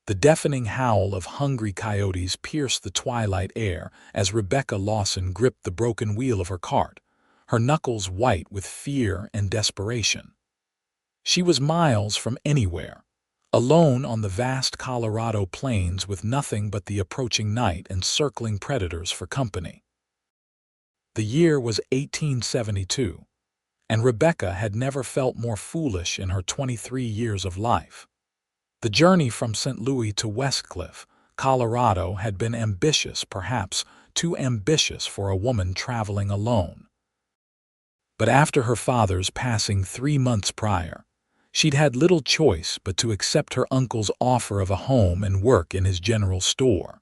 The deafening howl of hungry coyotes pierced the twilight air as Rebecca Lawson gripped the broken wheel of her cart, her knuckles white with fear and desperation. She was miles from anywhere, alone on the vast Colorado plains with nothing but the approaching night and circling predators for company. The year was 1872, and Rebecca had never felt more foolish in her 23 years of life. The journey from St. Louis to Westcliff, Colorado, had been ambitious, perhaps too ambitious for a woman traveling alone. But after her father's passing 3 months prior, she'd had little choice but to accept her uncle's offer of a home and work in his general store.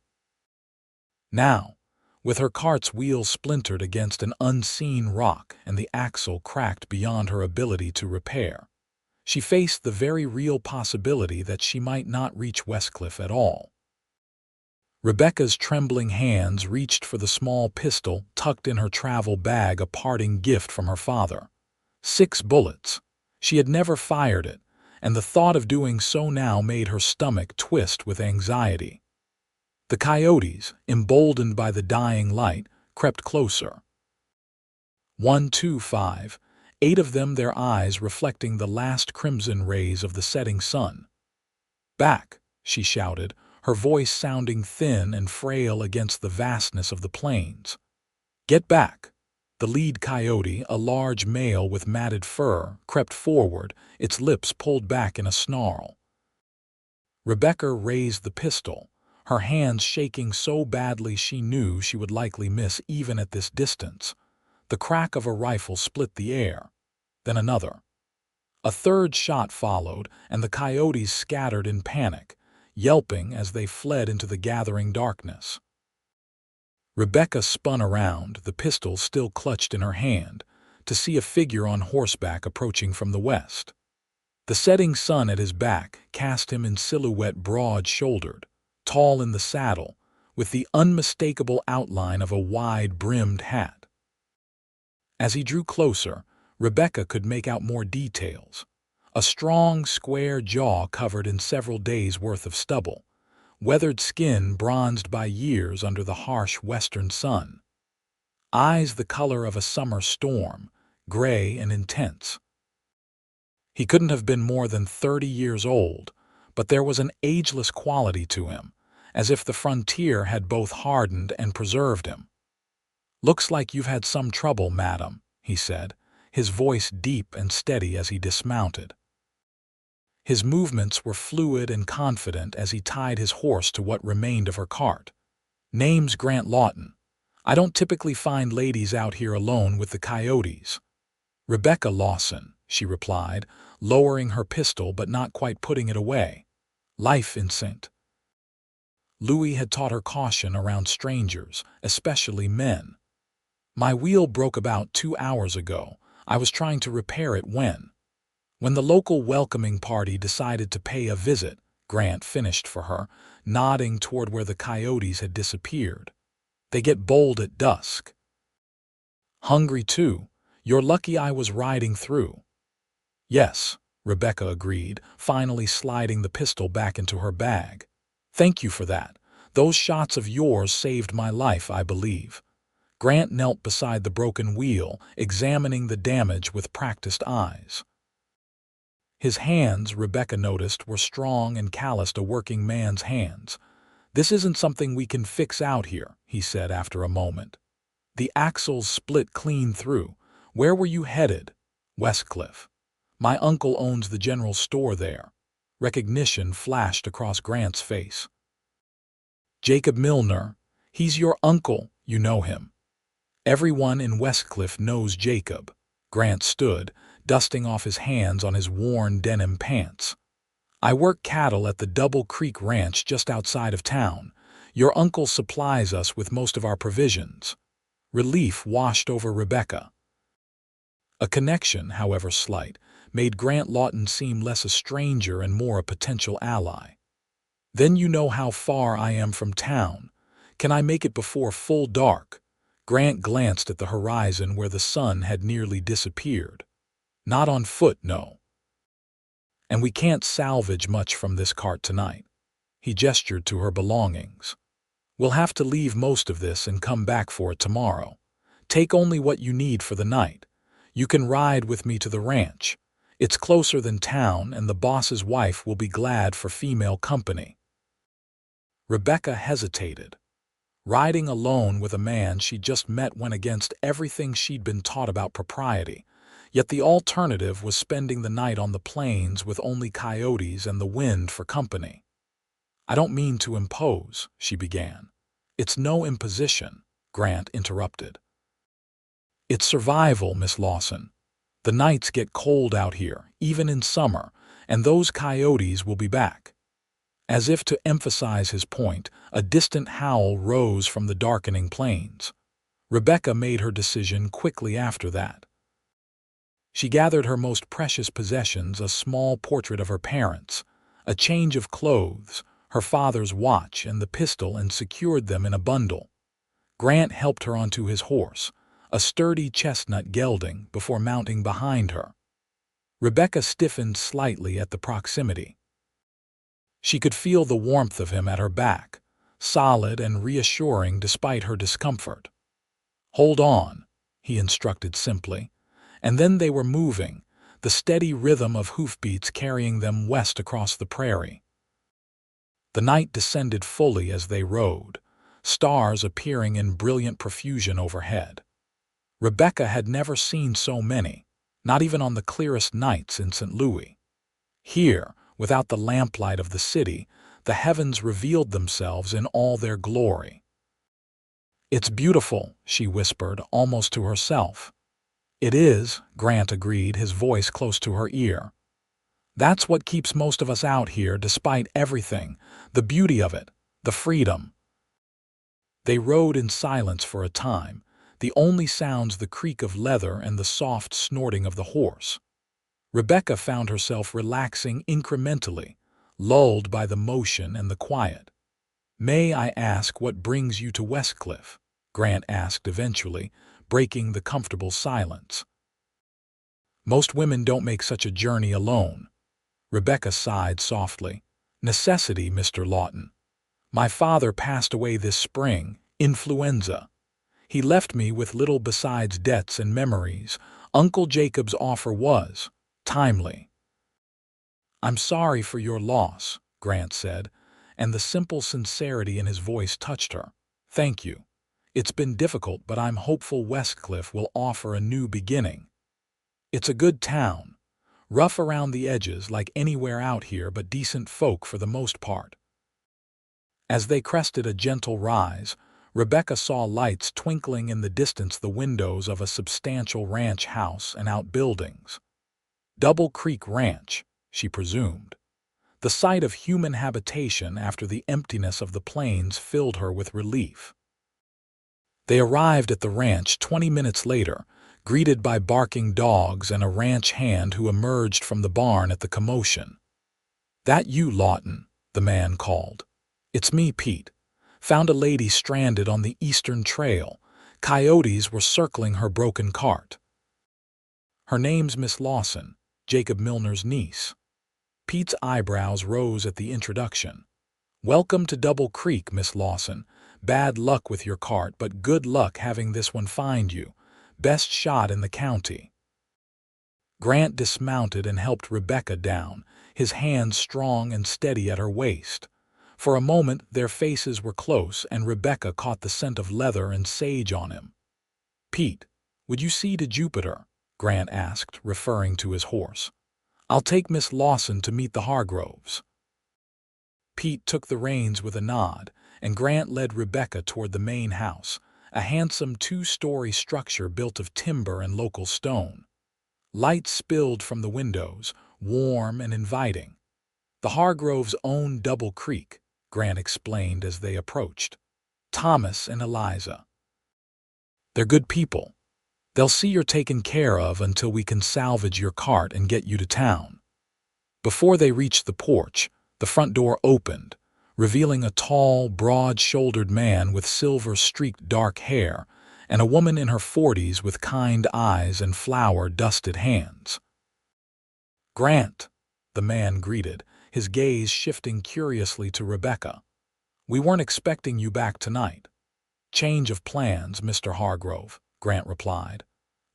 Now, with her cart's wheel splintered against an unseen rock and the axle cracked beyond her ability to repair, she faced the very real possibility that she might not reach Westcliff at all. Rebecca's trembling hands reached for the small pistol tucked in her travel bag, a parting gift from her father. 6 bullets. She had never fired it, and the thought of doing so now made her stomach twist with anxiety. The coyotes, emboldened by the dying light, crept closer. 1, 2, 5. 8 of them, their eyes reflecting the last crimson rays of the setting sun. "Back!" she shouted, her voice sounding thin and frail against the vastness of the plains. "Get back!" The lead coyote, a large male with matted fur, crept forward, its lips pulled back in a snarl. Rebecca raised the pistol, her hands shaking so badly she knew she would likely miss even at this distance. The crack of a rifle split the air. Then another. A third shot followed, and the coyotes scattered in panic, yelping as they fled into the gathering darkness. Rebecca spun around, the pistol still clutched in her hand, to see a figure on horseback approaching from the west. The setting sun at his back cast him in silhouette, broad-shouldered, tall in the saddle, with the unmistakable outline of a wide-brimmed hat. As he drew closer, Rebecca could make out more details. A strong, square jaw covered in several days' worth of stubble, weathered skin bronzed by years under the harsh western sun. Eyes the color of a summer storm, gray and intense. He couldn't have been more than 30 years old, but there was an ageless quality to him, as if the frontier had both hardened and preserved him. "Looks like you've had some trouble, madam," he said, his voice deep and steady as he dismounted. His movements were fluid and confident as he tied his horse to what remained of her cart. "Name's Grant Lawton. I don't typically find ladies out here alone with the coyotes." "Rebecca Lawson," she replied, lowering her pistol but not quite putting it away. "Life in St. Louis had taught her caution around strangers, especially men. My wheel broke about 2 hours ago. I was trying to repair it when the local welcoming party decided to pay a visit," Grant finished for her, nodding toward where the coyotes had disappeared. "They get bold at dusk." "Hungry too. You're lucky I was riding through." "Yes," Rebecca agreed, finally sliding the pistol back into her bag. "Thank you for that. Those shots of yours saved my life, I believe." Grant knelt beside the broken wheel, examining the damage with practiced eyes. His hands, Rebecca noticed, were strong and calloused, a working man's hands. "This isn't something we can fix out here," he said after a moment. "The axles split clean through. Where were you headed?" "Westcliff. My uncle owns the general store there." Recognition flashed across Grant's face. "Jacob Milner. He's your uncle, you know him." "Everyone in Westcliff knows Jacob." Grant stood, dusting off his hands on his worn denim pants. "I work cattle at the Double Creek Ranch just outside of town. Your uncle supplies us with most of our provisions." Relief washed over Rebecca. A connection, however slight, made Grant Lawton seem less a stranger and more a potential ally. "Then you know how far I am from town. Can I make it before full dark?" Grant glanced at the horizon where the sun had nearly disappeared. "Not on foot, no. And we can't salvage much from this cart tonight." He gestured to her belongings. "We'll have to leave most of this and come back for it tomorrow. Take only what you need for the night. You can ride with me to the ranch. It's closer than town, and the boss's wife will be glad for female company." Rebecca hesitated. Riding alone with a man she'd just met went against everything she'd been taught about propriety, yet the alternative was spending the night on the plains with only coyotes and the wind for company. "I don't mean to impose," she began. "It's no imposition," Grant interrupted. "It's survival, Miss Lawson. The nights get cold out here, even in summer, and those coyotes will be back." As if to emphasize his point, a distant howl rose from the darkening plains. Rebecca made her decision quickly after that. She gathered her most precious possessions, a small portrait of her parents, a change of clothes, her father's watch, and the pistol, and secured them in a bundle. Grant helped her onto his horse, a sturdy chestnut gelding, before mounting behind her. Rebecca stiffened slightly at the proximity. She could feel the warmth of him at her back, solid and reassuring despite her discomfort. "Hold on," he instructed simply, and then they were moving, the steady rhythm of hoofbeats carrying them west across the prairie. The night descended fully as they rode, stars appearing in brilliant profusion overhead. Rebecca had never seen so many, not even on the clearest nights in St. Louis. Here, without the lamplight of the city, the heavens revealed themselves in all their glory. "It's beautiful," she whispered, almost to herself. "It is," Grant agreed, his voice close to her ear. "That's what keeps most of us out here, despite everything, the beauty of it, the freedom." They rode in silence for a time, the only sounds the creak of leather and the soft snorting of the horse. Rebecca found herself relaxing incrementally, lulled by the motion and the quiet. "May I ask what brings you to Westcliff?" Grant asked eventually, breaking the comfortable silence. "Most women don't make such a journey alone." Rebecca sighed softly. "Necessity, Mr. Lawton. My father passed away this spring, influenza. He left me with little besides debts and memories. Uncle Jacob's offer was timely." "I'm sorry for your loss," Grant said, and the simple sincerity in his voice touched her. "Thank you. It's been difficult, but I'm hopeful Westcliff will offer a new beginning. It's a good town, rough around the edges like anywhere out here, but decent folk for the most part." As they crested a gentle rise, Rebecca saw lights twinkling in the distance, the windows of a substantial ranch house and outbuildings. Double Creek Ranch, she presumed. The sight of human habitation after the emptiness of the plains filled her with relief. They arrived at the ranch 20 minutes later, greeted by barking dogs and a ranch hand who emerged from the barn at the commotion. "That you, Lawton?" the man called. "It's me, Pete. Found a lady stranded on the eastern trail. Coyotes were circling her broken cart. Her name's Miss Lawson, Jacob Milner's niece." Pete's eyebrows rose at the introduction. "Welcome to Double Creek, Miss Lawson. Bad luck with your cart, but good luck having this one find you. Best shot in the county." Grant dismounted and helped Rebecca down, his hands strong and steady at her waist. For a moment their faces were close, and Rebecca caught the scent of leather and sage on him. "Pete, would you see to Jupiter?" Grant asked, referring to his horse. "I'll take Miss Lawson to meet the Hargroves." Pete took the reins with a nod, and Grant led Rebecca toward the main house, a handsome 2-story structure built of timber and local stone. Light spilled from the windows, warm and inviting. "The Hargroves own Double Creek," Grant explained as they approached. "Thomas and Eliza. They're good people. They'll see you're taken care of until we can salvage your cart and get you to town." Before they reached the porch, the front door opened, revealing a tall, broad-shouldered man with silver-streaked dark hair and a woman in her 40s with kind eyes and flour-dusted hands. "Grant," the man greeted, his gaze shifting curiously to Rebecca. "We weren't expecting you back tonight." "Change of plans, Mr. Hargrove," Grant replied.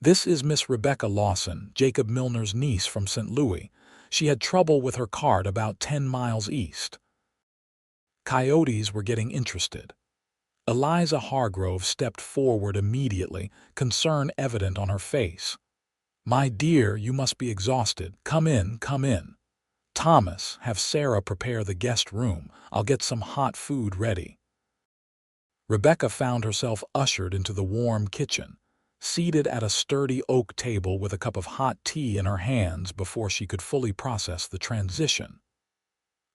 "This is Miss Rebecca Lawson, Jacob Milner's niece from St. Louis. She had trouble with her cart about 10 miles east." Coyotes were getting interested. Eliza Hargrove stepped forward immediately, concern evident on her face. "My dear, you must be exhausted. Come in, come in. Thomas, have Sarah prepare the guest room. I'll get some hot food ready." Rebecca found herself ushered into the warm kitchen, seated at a sturdy oak table with a cup of hot tea in her hands before she could fully process the transition.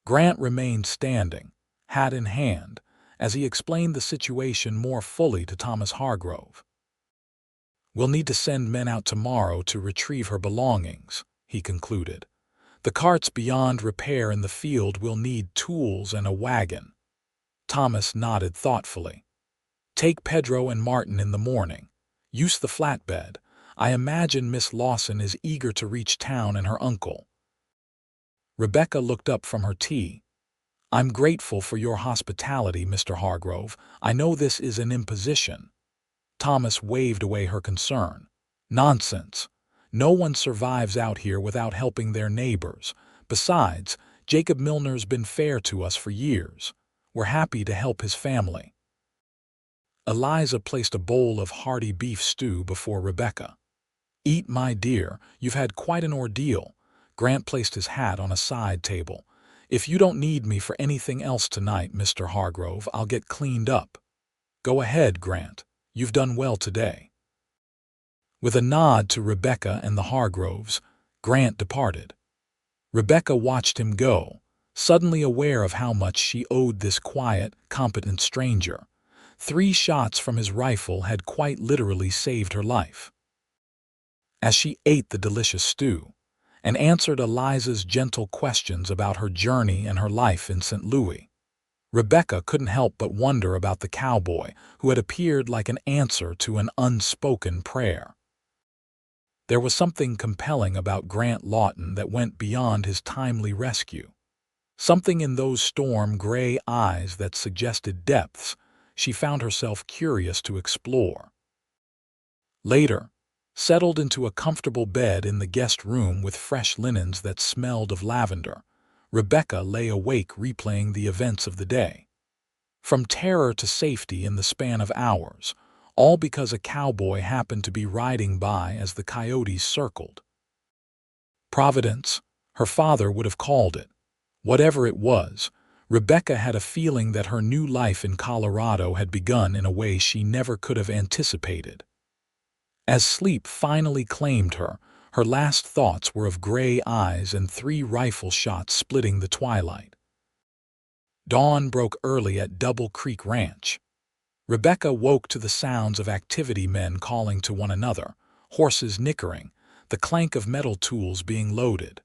Grant remained standing, hat in hand, as he explained the situation more fully to Thomas Hargrove. "We'll need to send men out tomorrow to retrieve her belongings," he concluded. "The cart's beyond repair in the field. We'll need tools and a wagon." Thomas nodded thoughtfully. "Take Pedro and Martin in the morning. Use the flatbed. I imagine Miss Lawson is eager to reach town and her uncle." Rebecca looked up from her tea. "I'm grateful for your hospitality, Mr. Hargrove. I know this is an imposition." Thomas waved away her concern. "Nonsense. No one survives out here without helping their neighbors. Besides, Jacob Milner's been fair to us for years. We're happy to help his family." Eliza placed a bowl of hearty beef stew before Rebecca. "Eat, my dear. You've had quite an ordeal." Grant placed his hat on a side table. "If you don't need me for anything else tonight, Mr. Hargrove, I'll get cleaned up." "Go ahead, Grant. You've done well today." With a nod to Rebecca and the Hargroves, Grant departed. Rebecca watched him go, suddenly aware of how much she owed this quiet, competent stranger. 3 shots from his rifle had quite literally saved her life. As she ate the delicious stew and answered Eliza's gentle questions about her journey and her life in St. Louis, Rebecca couldn't help but wonder about the cowboy who had appeared like an answer to an unspoken prayer. There was something compelling about Grant Lawton that went beyond his timely rescue. Something in those storm-gray eyes that suggested depths she found herself curious to explore. Later, settled into a comfortable bed in the guest room with fresh linens that smelled of lavender, Rebecca lay awake replaying the events of the day. From terror to safety in the span of hours, all because a cowboy happened to be riding by as the coyotes circled. Providence, her father would have called it. Whatever it was, Rebecca had a feeling that her new life in Colorado had begun in a way she never could have anticipated. As sleep finally claimed her, her last thoughts were of gray eyes and 3 rifle shots splitting the twilight. Dawn broke early at Double Creek Ranch. Rebecca woke to the sounds of activity men calling to one another, horses nickering, the clank of metal tools being loaded.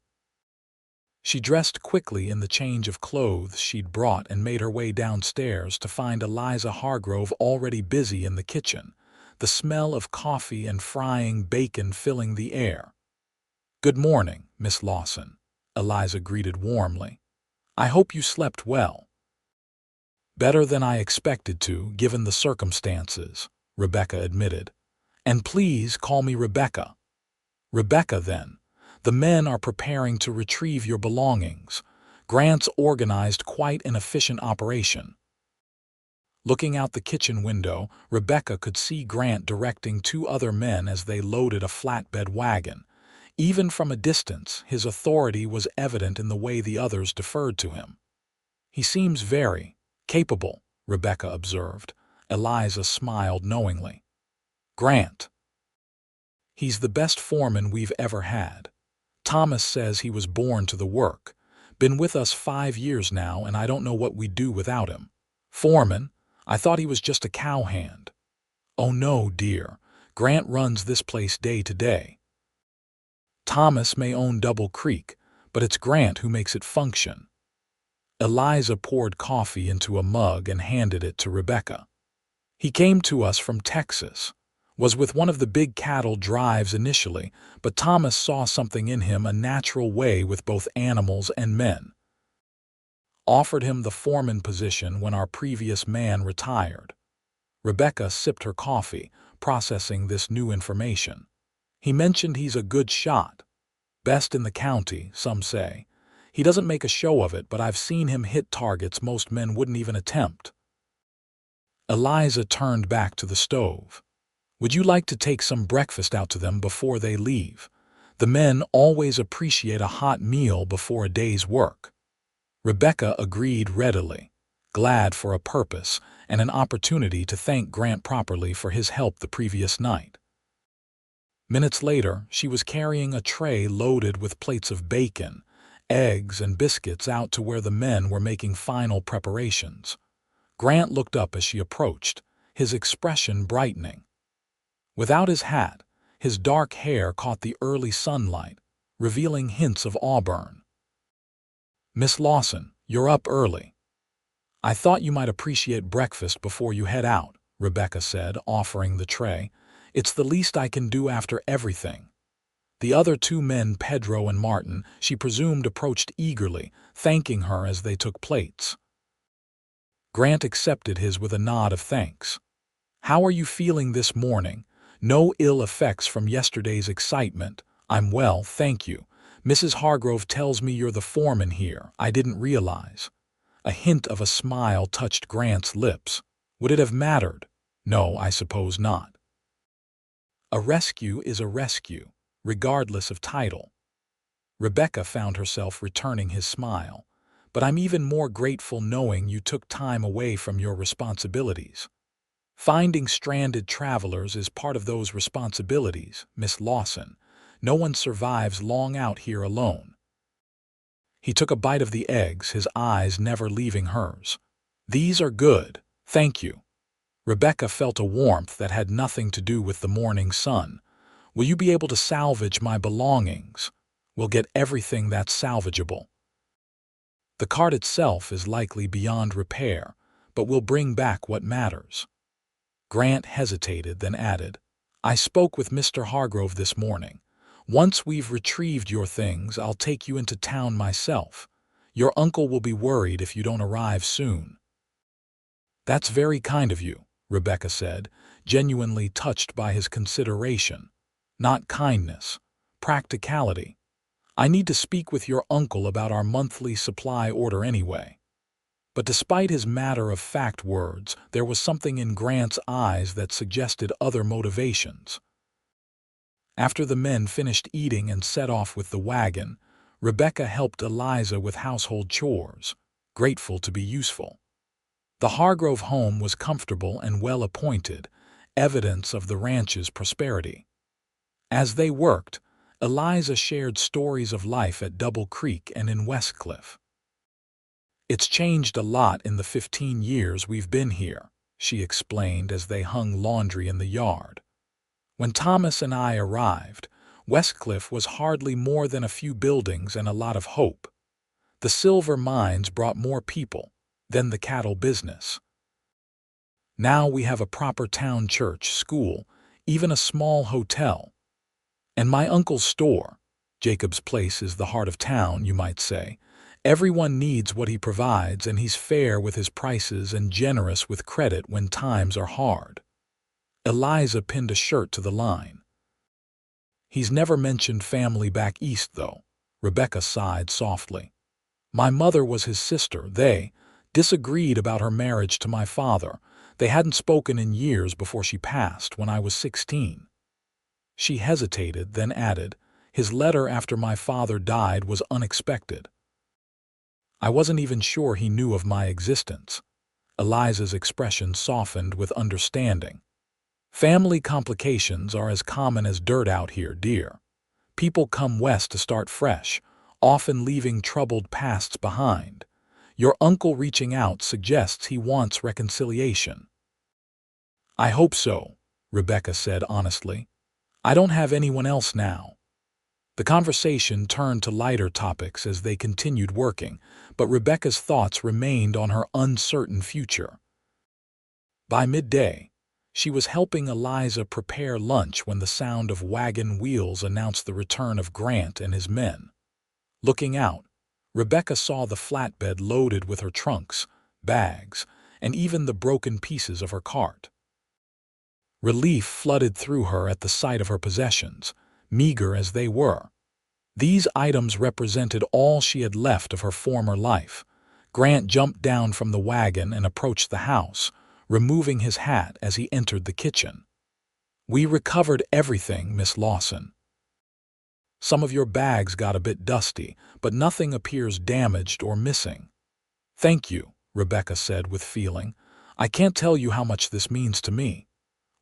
She dressed quickly in the change of clothes she'd brought and made her way downstairs to find Eliza Hargrove already busy in the kitchen, the smell of coffee and frying bacon filling the air. "Good morning, Miss Lawson," Eliza greeted warmly. "I hope you slept well." "Better than I expected to, given the circumstances," Rebecca admitted. "And please call me Rebecca." "Rebecca, then. The men are preparing to retrieve your belongings. Grant's organized quite an efficient operation." Looking out the kitchen window, Rebecca could see Grant directing 2 other men as they loaded a flatbed wagon. Even from a distance, his authority was evident in the way the others deferred to him. "He seems very capable," Rebecca observed. Eliza smiled knowingly. "Grant. He's the best foreman we've ever had. Thomas says he was born to the work. Been with us 5 years now, and I don't know what we'd do without him. Foreman? I thought he was just a cowhand." "Oh no, dear. Grant runs this place day to day. Thomas may own Double Creek, but it's Grant who makes it function." Eliza poured coffee into a mug and handed it to Rebecca. "He came to us from Texas. Was with one of the big cattle drives initially, but Thomas saw something in him, a natural way with both animals and men. Offered him the foreman position when our previous man retired. Rebecca sipped her coffee, processing this new information. He mentioned he's a good shot. Best in the county, some say. He doesn't make a show of it, but I've seen him hit targets most men wouldn't even attempt. Eliza turned back to the stove. Would you like to take some breakfast out to them before they leave? The men always appreciate a hot meal before a day's work. Rebecca agreed readily, glad for a purpose and an opportunity to thank Grant properly for his help the previous night. Minutes later, she was carrying a tray loaded with plates of bacon, eggs, and biscuits out to where the men were making final preparations. Grant looked up as she approached, his expression brightening. Without his hat, his dark hair caught the early sunlight, revealing hints of auburn. "Miss Lawson, you're up early. I thought you might appreciate breakfast before you head out," Rebecca said, offering the tray. "It's the least I can do after everything." The other two men, Pedro and Martin, she presumed approached eagerly, thanking her as they took plates. Grant accepted his with a nod of thanks. "How are you feeling this morning? No ill effects from yesterday's excitement?" "I'm well, thank you. Mrs. Hargrove tells me you're the foreman here. I didn't realize." A hint of a smile touched Grant's lips. Would it have mattered? No, I suppose not. A rescue is a rescue, regardless of title. Rebecca found herself returning his smile. "But I'm even more grateful knowing you took time away from your responsibilities." "Finding stranded travelers is part of those responsibilities, Miss Lawson. No one survives long out here alone." He took a bite of the eggs, his eyes never leaving hers. "These are good, thank you." Rebecca felt a warmth that had nothing to do with the morning sun. "Will you be able to salvage my belongings?" "We'll get everything that's salvageable. The cart itself is likely beyond repair, but we'll bring back what matters." Grant hesitated, then added, "I spoke with Mr. Hargrove this morning. Once we've retrieved your things, I'll take you into town myself. Your uncle will be worried if you don't arrive soon." "That's very kind of you," Rebecca said, genuinely touched by his consideration. "Not kindness, practicality. I need to speak with your uncle about our monthly supply order anyway." But despite his matter-of-fact words, there was something in Grant's eyes that suggested other motivations. After the men finished eating and set off with the wagon, Rebecca helped Eliza with household chores, grateful to be useful. The Hargrove home was comfortable and well-appointed, evidence of the ranch's prosperity. As they worked, Eliza shared stories of life at Double Creek and in Westcliff. "It's changed a lot in the 15 years we've been here," she explained as they hung laundry in the yard. "When Thomas and I arrived, Westcliff was hardly more than a few buildings and a lot of hope. The silver mines brought more people, then the cattle business. Now we have a proper town church, school, even a small hotel. And my uncle's store. Jacob's Place is the heart of town, you might say. Everyone needs what he provides, and he's fair with his prices and generous with credit when times are hard." Eliza pinned a shirt to the line. "He's never mentioned family back east, though." Rebecca sighed softly. "My mother was his sister. They disagreed about her marriage to my father. They hadn't spoken in years before she passed, when I was 16. She hesitated, then added, "His letter after my father died was unexpected. I wasn't even sure he knew of my existence." Eliza's expression softened with understanding. "Family complications are as common as dirt out here, dear. People come west to start fresh, often leaving troubled pasts behind. Your uncle reaching out suggests he wants reconciliation." "I hope so," Rebecca said honestly. "I don't have anyone else now." The conversation turned to lighter topics as they continued working, but Rebecca's thoughts remained on her uncertain future. By midday, she was helping Eliza prepare lunch when the sound of wagon wheels announced the return of Grant and his men. Looking out, Rebecca saw the flatbed loaded with her trunks, bags, and even the broken pieces of her cart. Relief flooded through her at the sight of her possessions, meager as they were. These items represented all she had left of her former life. Grant jumped down from the wagon and approached the house, removing his hat as he entered the kitchen. "We recovered everything, Miss Lawson. Some of your bags got a bit dusty, but nothing appears damaged or missing." "Thank you," Rebecca said with feeling. "I can't tell you how much this means to me.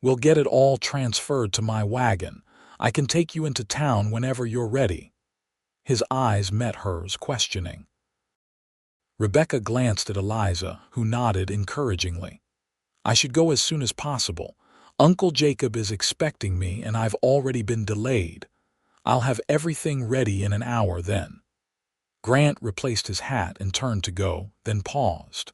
We'll get it all transferred to my wagon. I can take you into town whenever you're ready." His eyes met hers, questioning. Rebecca glanced at Eliza, who nodded encouragingly. "I should go as soon as possible. Uncle Jacob is expecting me and I've already been delayed. I'll have everything ready in an hour then." Grant replaced his hat and turned to go, then paused.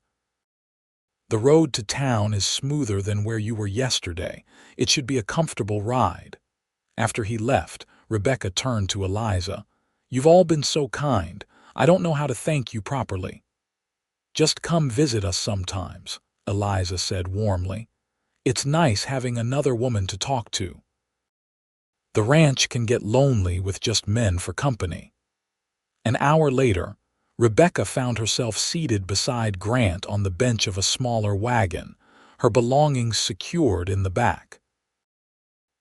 "The road to town is smoother than where you were yesterday. It should be a comfortable ride." After he left, Rebecca turned to Eliza. "You've all been so kind. I don't know how to thank you properly." "Just come visit us sometimes," Eliza said warmly. "It's nice having another woman to talk to. The ranch can get lonely with just men for company." An hour later, Rebecca found herself seated beside Grant on the bench of a smaller wagon, her belongings secured in the back.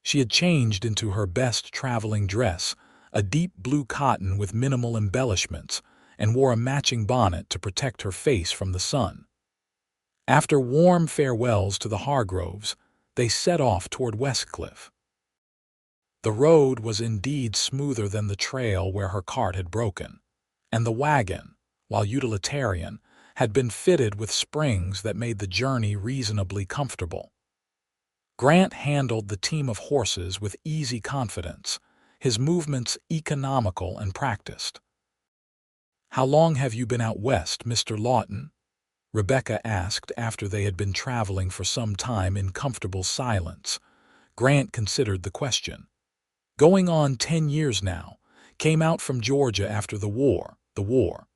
She had changed into her best traveling dress, a deep blue cotton with minimal embellishments, and wore a matching bonnet to protect her face from the sun. After warm farewells to the Hargroves, they set off toward Westcliff. The road was indeed smoother than the trail where her cart had broken, and the wagon, while utilitarian, had been fitted with springs that made the journey reasonably comfortable. Grant handled the team of horses with easy confidence, his movements economical and practiced. "How long have you been out west, Mr. Lawton?" Rebecca asked after they had been traveling for some time in comfortable silence. Grant considered the question. "Going on 10 years now. Came out from Georgia after the war." "The war."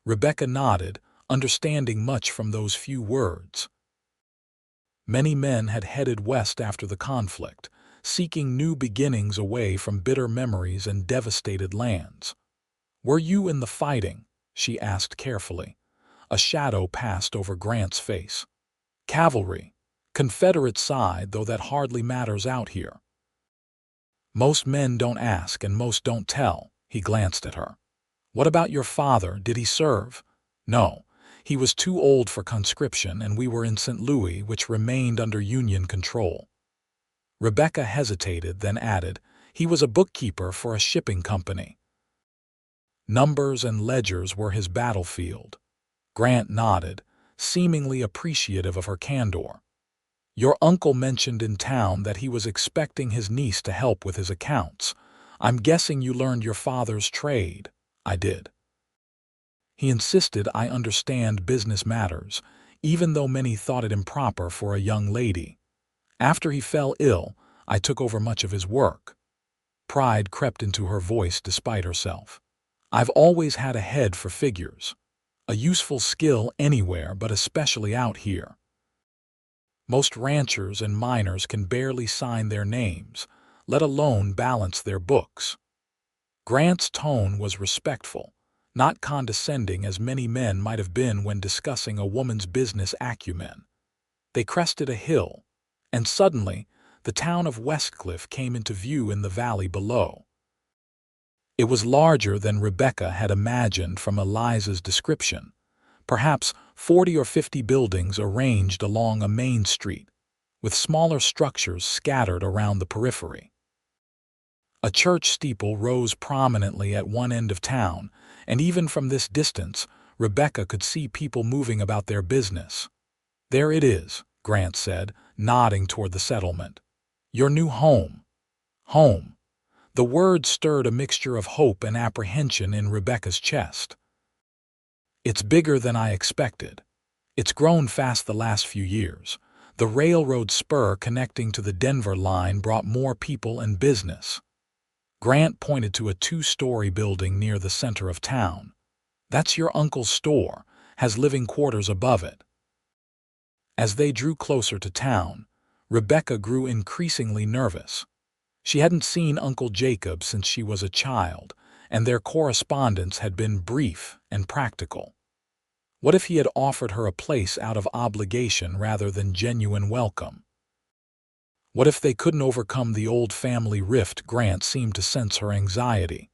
Rebecca nodded, understanding much from those few words. Many men had headed west after the conflict, seeking new beginnings away from bitter memories and devastated lands. "Were you in the fighting?" she asked carefully. A shadow passed over Grant's face. "Cavalry. Confederate side, though that hardly matters out here." "Most men don't ask and most don't tell." He glanced at her. "What about your father? Did he serve?" "No. He was too old for conscription and we were in St. Louis, which remained under Union control." Rebecca hesitated, then added, "He was a bookkeeper for a shipping company." Numbers and ledgers were his battlefield. Grant nodded, seemingly appreciative of her candor. "Your uncle mentioned in town that he was expecting his niece to help with his accounts. I'm guessing you learned your father's trade." "I did. He insisted I understand business matters, even though many thought it improper for a young lady. After he fell ill, I took over much of his work." Pride crept into her voice despite herself. "I've always had a head for figures. A useful skill anywhere, but especially out here. Most ranchers and miners can barely sign their names, let alone balance their books." Grant's tone was respectful, not condescending as many men might have been when discussing a woman's business acumen. They crested a hill, and suddenly the town of Westcliff came into view in the valley below. It was larger than Rebecca had imagined from Eliza's description, perhaps 40 or 50 buildings arranged along a main street, with smaller structures scattered around the periphery. A church steeple rose prominently at one end of town, and even from this distance, Rebecca could see people moving about their business. "There it is," Grant said, nodding toward the settlement. "Your new home." Home. The word stirred a mixture of hope and apprehension in Rebecca's chest. "It's bigger than I expected. It's grown fast the last few years. The railroad spur connecting to the Denver line brought more people and business." Grant pointed to a 2-story building near the center of town. That's your uncle's store, has living quarters above it. As they drew closer to town, Rebecca grew increasingly nervous. She hadn't seen Uncle Jacob since she was a child, and their correspondence had been brief and practical. What if he had offered her a place out of obligation rather than genuine welcome? What if they couldn't overcome the old family rift? Grant seemed to sense her anxiety.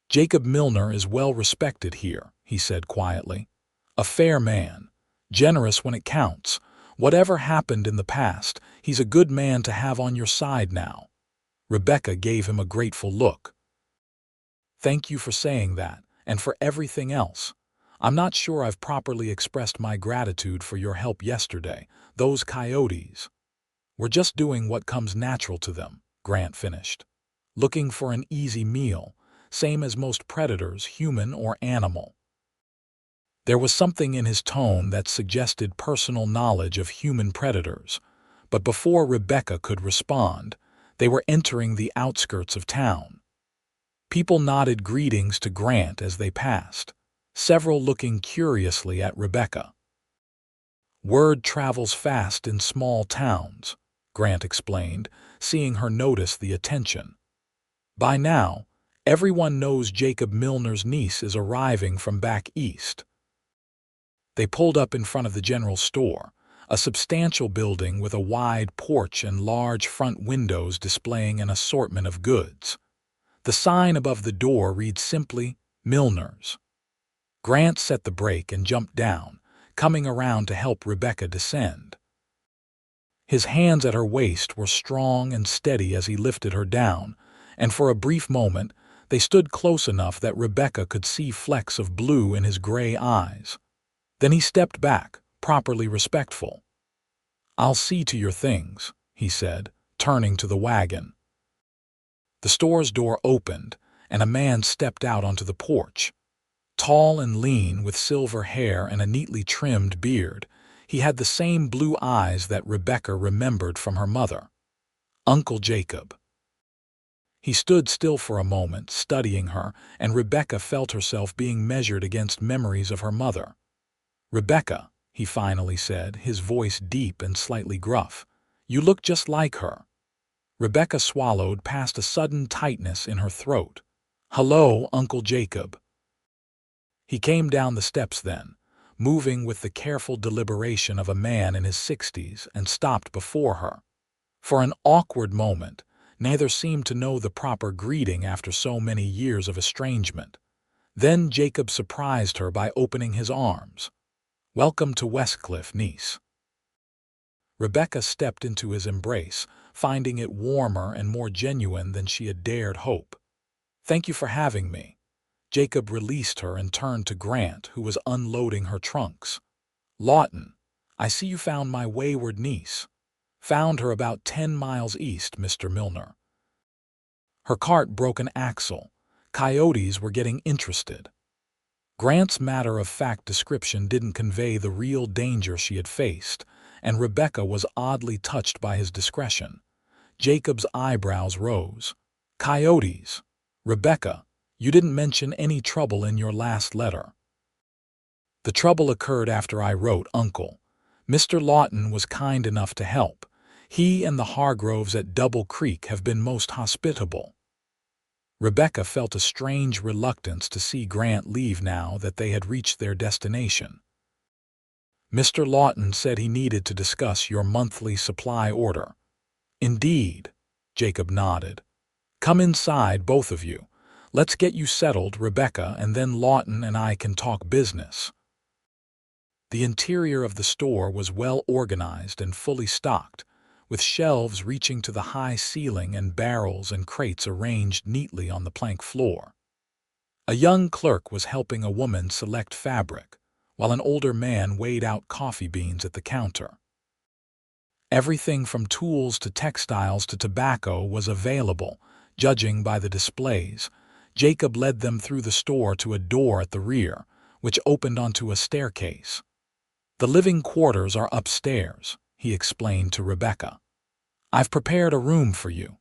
Jacob Milner is well respected here, he said quietly. A fair man, generous when it counts. Whatever happened in the past, he's a good man to have on your side now. Rebecca gave him a grateful look. Thank you for saying that, and for everything else. I'm not sure I've properly expressed my gratitude for your help yesterday. Those coyotes were just doing what comes natural to them, Grant finished. Looking for an easy meal, same as most predators, human or animal. There was something in his tone that suggested personal knowledge of human predators, but before Rebecca could respond, they were entering the outskirts of town. People nodded greetings to Grant as they passed, several looking curiously at Rebecca. Word travels fast in small towns, Grant explained, seeing her notice the attention. By now, everyone knows Jacob Milner's niece is arriving from back east. They pulled up in front of the general store, a substantial building with a wide porch and large front windows displaying an assortment of goods. The sign above the door reads simply, Milner's. Grant set the brake and jumped down, coming around to help Rebecca descend. His hands at her waist were strong and steady as he lifted her down, and for a brief moment they stood close enough that Rebecca could see flecks of blue in his gray eyes. Then he stepped back, properly respectful. I'll see to your things, he said, turning to the wagon. The store's door opened, and a man stepped out onto the porch. Tall and lean, with silver hair and a neatly trimmed beard, he had the same blue eyes that Rebecca remembered from her mother. Uncle Jacob. He stood still for a moment, studying her, and Rebecca felt herself being measured against memories of her mother. Rebecca, he finally said, his voice deep and slightly gruff, you look just like her. Rebecca swallowed past a sudden tightness in her throat. Hello, Uncle Jacob. He came down the steps then, moving with the careful deliberation of a man in his 60s, and stopped before her. For an awkward moment, neither seemed to know the proper greeting after so many years of estrangement. Then Jacob surprised her by opening his arms. Welcome to Westcliff, niece. Rebecca stepped into his embrace, finding it warmer and more genuine than she had dared hope. Thank you for having me. Jacob released her and turned to Grant, who was unloading her trunks. Lawton, I see you found my wayward niece. Found her about 10 miles east, Mr. Milner. Her cart broke an axle. Coyotes were getting interested. Grant's matter-of-fact description didn't convey the real danger she had faced, and Rebecca was oddly touched by his discretion. Jacob's eyebrows rose. Coyotes. Rebecca, you didn't mention any trouble in your last letter. The trouble occurred after I wrote, Uncle. Mr. Lawton was kind enough to help. He and the Hargroves at Double Creek have been most hospitable. Rebecca felt a strange reluctance to see Grant leave now that they had reached their destination. Mr. Lawton said he needed to discuss your monthly supply order. Indeed, Jacob nodded. Come inside, both of you. Let's get you settled, Rebecca, and then Lawton and I can talk business. The interior of the store was well organized and fully stocked, with shelves reaching to the high ceiling and barrels and crates arranged neatly on the plank floor. A young clerk was helping a woman select fabric, while an older man weighed out coffee beans at the counter. Everything from tools to textiles to tobacco was available, judging by the displays. Jacob led them through the store to a door at the rear, which opened onto a staircase. The living quarters are upstairs, he explained to Rebecca. I've prepared a room for you.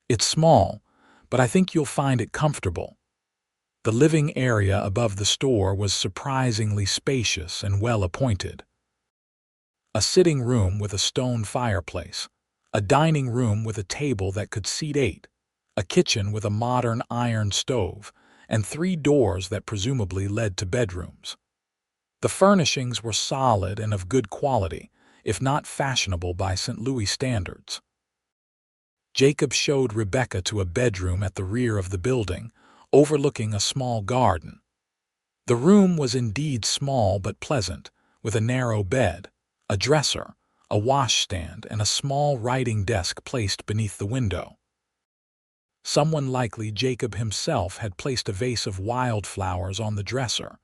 It's small, but I think you'll find it comfortable. The living area above the store was surprisingly spacious and well-appointed. A sitting room with a stone fireplace, a dining room with a table that could seat 8, a kitchen with a modern iron stove, and 3 doors that presumably led to bedrooms. The furnishings were solid and of good quality, if not fashionable by St. Louis standards. Jacob showed Rebecca to a bedroom at the rear of the building, overlooking a small garden. The room was indeed small but pleasant, with a narrow bed, a dresser, a washstand, and a small writing desk placed beneath the window. Someone, likely Jacob himself, had placed a vase of wildflowers on the dresser.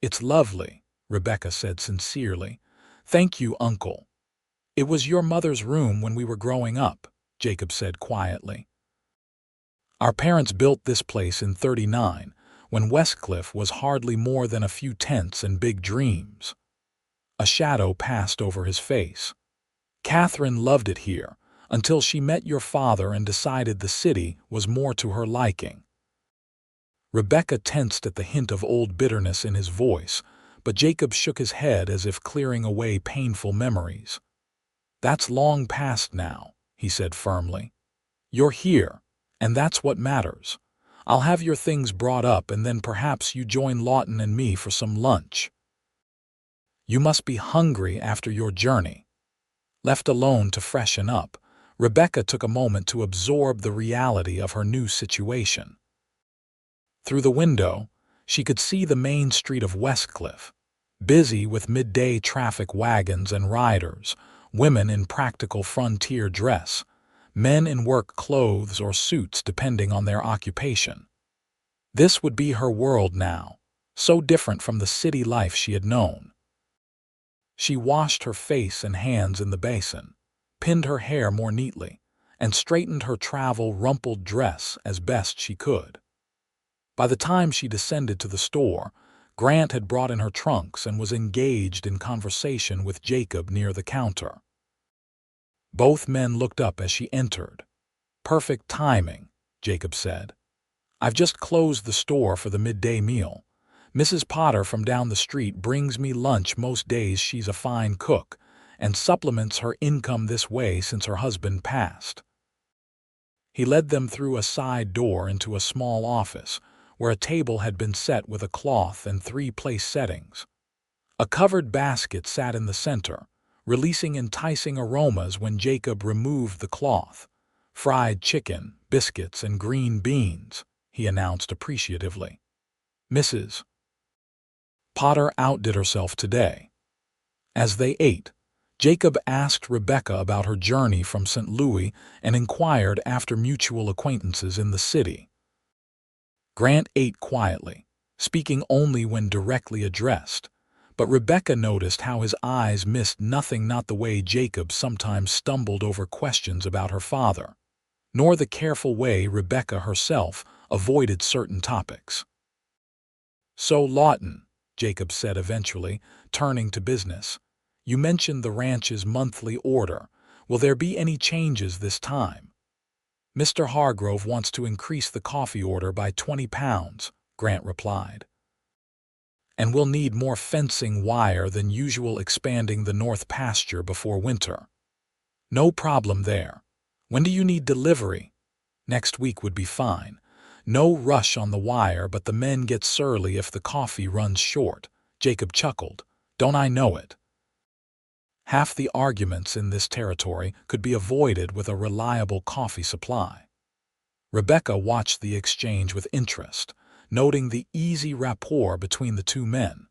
"It's lovely," Rebecca said sincerely. "Thank you, Uncle." "It was your mother's room when we were growing up," Jacob said quietly. "Our parents built this place in '39, when Westcliff was hardly more than a few tents and big dreams." A shadow passed over his face. "Catherine loved it here, until she met your father and decided the city was more to her liking." Rebecca tensed at the hint of old bitterness in his voice, but Jacob shook his head as if clearing away painful memories. "That's long past now," he said firmly. "You're here, and that's what matters. I'll have your things brought up, and then perhaps you join Lawton and me for some lunch. You must be hungry after your journey." Left alone to freshen up, Rebecca took a moment to absorb the reality of her new situation. Through the window, she could see the main street of Westcliff, busy with midday traffic wagons and riders, women in practical frontier dress, men in work clothes or suits depending on their occupation. This would be her world now, so different from the city life she had known. She washed her face and hands in the basin, pinned her hair more neatly, and straightened her travel-rumpled dress as best she could. By the time she descended to the store, Grant had brought in her trunks and was engaged in conversation with Jacob near the counter. Both men looked up as she entered. "Perfect timing," Jacob said. "I've just closed the store for the midday meal. Mrs. Potter from down the street brings me lunch most days. She's a fine cook, and supplements her income this way since her husband passed." He led them through a side door into a small office, where a table had been set with a cloth and 3 place settings. A covered basket sat in the center, releasing enticing aromas when Jacob removed the cloth. "Fried chicken, biscuits, and green beans," he announced appreciatively. "Mrs. Potter outdid herself today." As they ate, Jacob asked Rebecca about her journey from St. Louis and inquired after mutual acquaintances in the city. Grant ate quietly, speaking only when directly addressed, but Rebecca noticed how his eyes missed nothing, not the way Jacob sometimes stumbled over questions about her father, nor the careful way Rebecca herself avoided certain topics. "So, Lawton," Jacob said eventually, turning to business, "you mentioned the ranch's monthly order. Will there be any changes this time?" "Mr. Hargrove wants to increase the coffee order by 20 pounds, Grant replied. "And we'll need more fencing wire than usual, expanding the north pasture before winter." "No problem there. When do you need delivery?" "Next week would be fine. No rush on the wire, but the men get surly if the coffee runs short." Jacob chuckled. "Don't I know it?" Half the arguments in this territory could be avoided with a reliable coffee supply. Rebecca watched the exchange with interest, noting the easy rapport between the 2 men.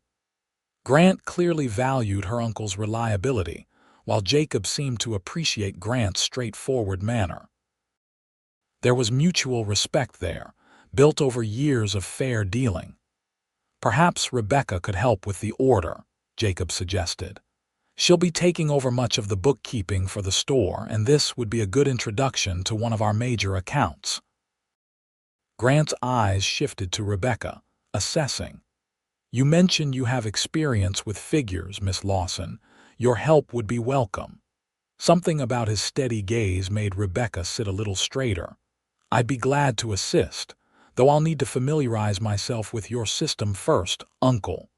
Grant clearly valued her uncle's reliability, while Jacob seemed to appreciate Grant's straightforward manner. There was mutual respect there, built over years of fair dealing. "Perhaps Rebecca could help with the order," Jacob suggested. "She'll be taking over much of the bookkeeping for the store, and this would be a good introduction to one of our major accounts." Grant's eyes shifted to Rebecca, assessing. "You mentioned you have experience with figures, Miss Lawson. Your help would be welcome." Something about his steady gaze made Rebecca sit a little straighter. "I'd be glad to assist. though I'll need to familiarize myself with your system first, Uncle."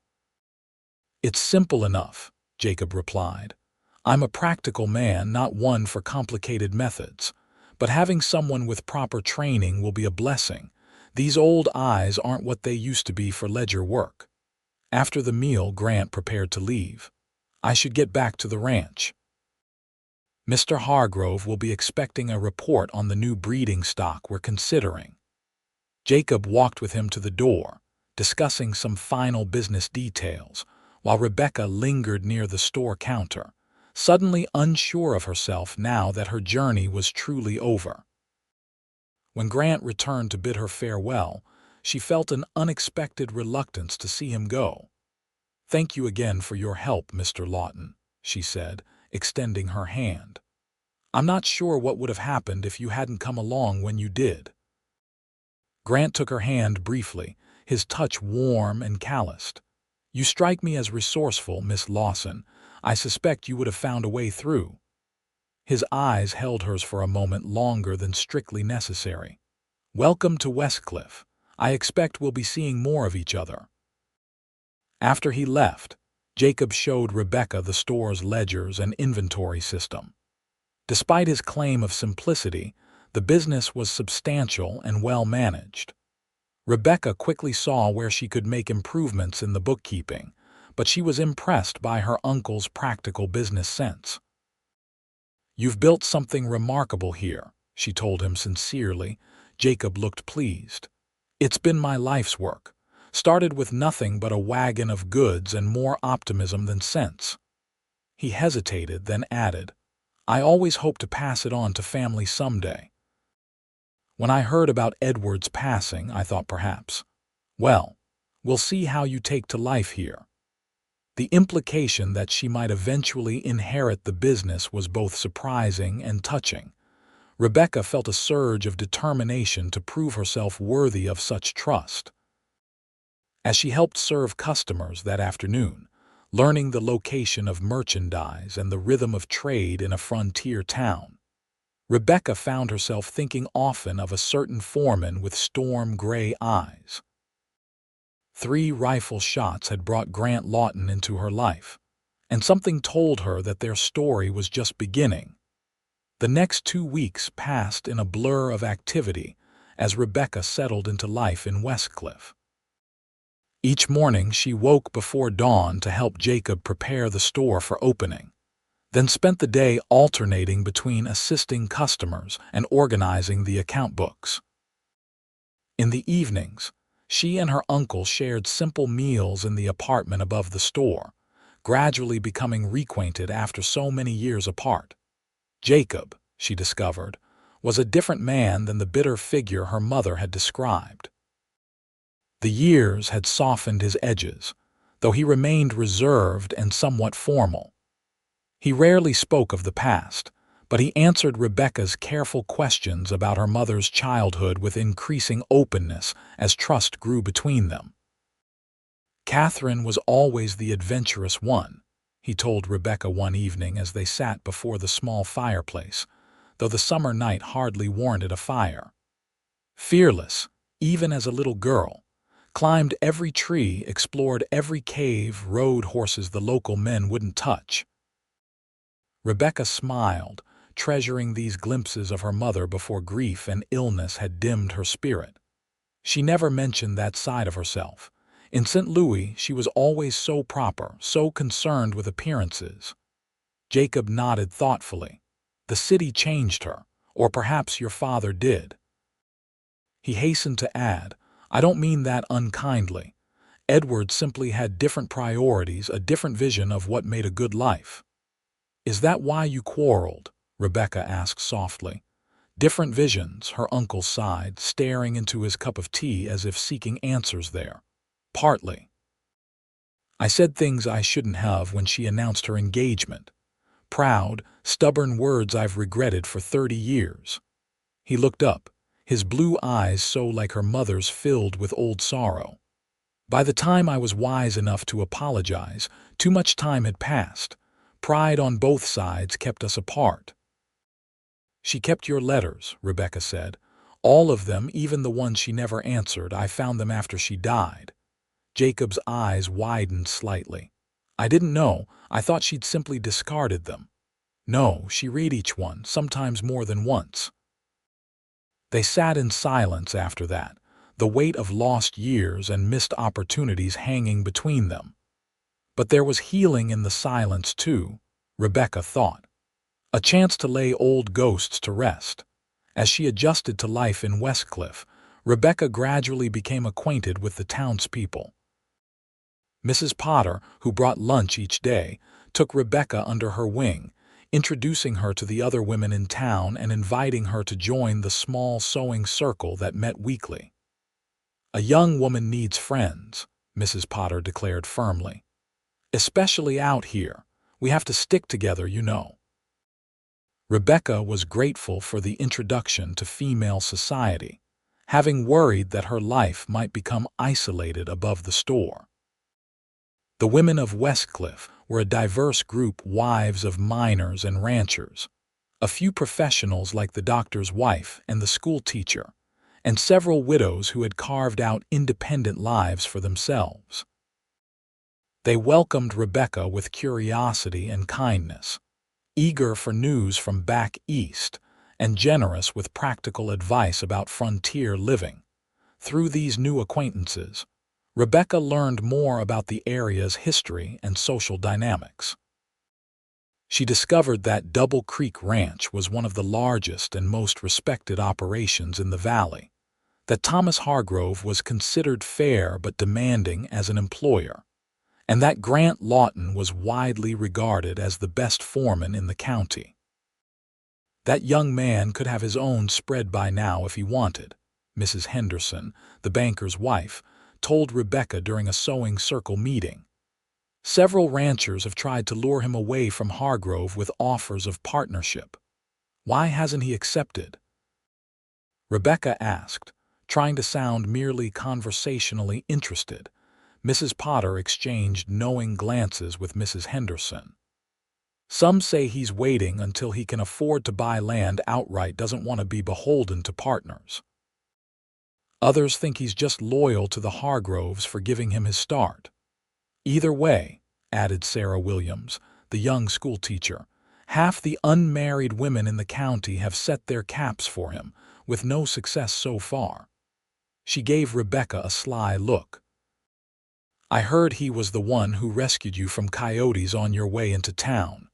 "It's simple enough," Jacob replied. "I'm a practical man, not one for complicated methods. But having someone with proper training will be a blessing. These old eyes aren't what they used to be for ledger work." After the meal, Grant prepared to leave. "I should get back to the ranch. Mr. Hargrove will be expecting a report on the new breeding stock we're considering." Jacob walked with him to the door, discussing some final business details, while Rebecca lingered near the store counter, suddenly unsure of herself now that her journey was truly over. When Grant returned to bid her farewell, she felt an unexpected reluctance to see him go. "Thank you again for your help, Mr. Lawton," she said, extending her hand. "I'm not sure what would have happened if you hadn't come along when you did." Grant took her hand briefly, his touch warm and calloused. "You strike me as resourceful, Miss Lawson. I suspect you would have found a way through." His eyes held hers for a moment longer than strictly necessary. "Welcome to Westcliff. I expect we'll be seeing more of each other." After he left, Jacob showed Rebecca the store's ledgers and inventory system. Despite his claim of simplicity, the business was substantial and well managed. Rebecca quickly saw where she could make improvements in the bookkeeping, but she was impressed by her uncle's practical business sense. "You've built something remarkable here," she told him sincerely. Jacob looked pleased. "It's been my life's work. Started with nothing but a wagon of goods and more optimism than sense." He hesitated, then added, "I always hope to pass it on to family someday. When I heard about Edward's passing, I thought perhaps, well, we'll see how you take to life here." The implication that she might eventually inherit the business was both surprising and touching. Rebecca felt a surge of determination to prove herself worthy of such trust. As she helped serve customers that afternoon, learning the location of merchandise and the rhythm of trade in a frontier town, Rebecca found herself thinking often of a certain foreman with storm-gray eyes. 3 rifle shots had brought Grant Lawton into her life, and something told her that their story was just beginning. The next 2 weeks passed in a blur of activity as Rebecca settled into life in Westcliff. Each morning she woke before dawn to help Jacob prepare the store for opening, then spent the day alternating between assisting customers and organizing the account books. In the evenings, she and her uncle shared simple meals in the apartment above the store, gradually becoming reacquainted after so many years apart. Jacob, she discovered, was a different man than the bitter figure her mother had described. The years had softened his edges, though he remained reserved and somewhat formal. He rarely spoke of the past, but he answered Rebecca's careful questions about her mother's childhood with increasing openness as trust grew between them. "Catherine was always the adventurous one," he told Rebecca one evening as they sat before the small fireplace, though the summer night hardly warranted a fire. "Fearless, even as a little girl, climbed every tree, explored every cave, rode horses the local men wouldn't touch." Rebecca smiled, treasuring these glimpses of her mother before grief and illness had dimmed her spirit. She never mentioned that side of herself. In St. Louis, she was always so proper, so concerned with appearances. Jacob nodded thoughtfully. "The city changed her, or perhaps your father did." He hastened to add, "I don't mean that unkindly. Edward simply had different priorities, a different vision of what made a good life." "Is that why you quarreled?" Rebecca asked softly. "Different visions," her uncle sighed, staring into his cup of tea as if seeking answers there. "Partly. I said things I shouldn't have when she announced her engagement. Proud, stubborn words I've regretted for 30 years. He looked up, his blue eyes so like her mother's filled with old sorrow. "By the time I was wise enough to apologize, too much time had passed. Pride on both sides kept us apart." "She kept your letters," Rebecca said, All of them, even the ones she never answered. I found them after she died. Jacob's eyes widened slightly. I didn't know. I thought she'd simply discarded them. No, she read each one, sometimes more than once. They sat in silence after that, the weight of lost years and missed opportunities hanging between them. But there was healing in the silence too, Rebecca thought. A chance to lay old ghosts to rest. As she adjusted to life in Westcliff, Rebecca gradually became acquainted with the townspeople. Mrs. Potter, who brought lunch each day, took Rebecca under her wing, introducing her to the other women in town and inviting her to join the small sewing circle that met weekly. "A young woman needs friends," Mrs. Potter declared firmly. "Especially out here. We have to stick together, you know." Rebecca was grateful for the introduction to female society, having worried that her life might become isolated above the store. The women of Westcliff were a diverse group, wives of miners and ranchers, a few professionals like the doctor's wife and the school teacher, and several widows who had carved out independent lives for themselves. They welcomed Rebecca with curiosity and kindness, eager for news from back east and generous with practical advice about frontier living. Through these new acquaintances, Rebecca learned more about the area's history and social dynamics. She discovered that Double Creek Ranch was one of the largest and most respected operations in the valley, that Thomas Hargrove was considered fair but demanding as an employer, and that Grant Lawton was widely regarded as the best foreman in the county. That young man could have his own spread by now if he wanted, Mrs. Henderson, the banker's wife, told Rebecca during a sewing circle meeting. Several ranchers have tried to lure him away from Hargrove with offers of partnership. Why hasn't he accepted? Rebecca asked, trying to sound merely conversationally interested. Mrs. Potter exchanged knowing glances with Mrs. Henderson. "Some say he's waiting until he can afford to buy land outright, doesn't want to be beholden to partners. Others think he's just loyal to the Hargroves for giving him his start. Either way," added Sarah Williams, the young schoolteacher, "half the unmarried women in the county have set their caps for him, with no success so far." She gave Rebecca a sly look. "I heard he was the one who rescued you from Coyotes on your way into town."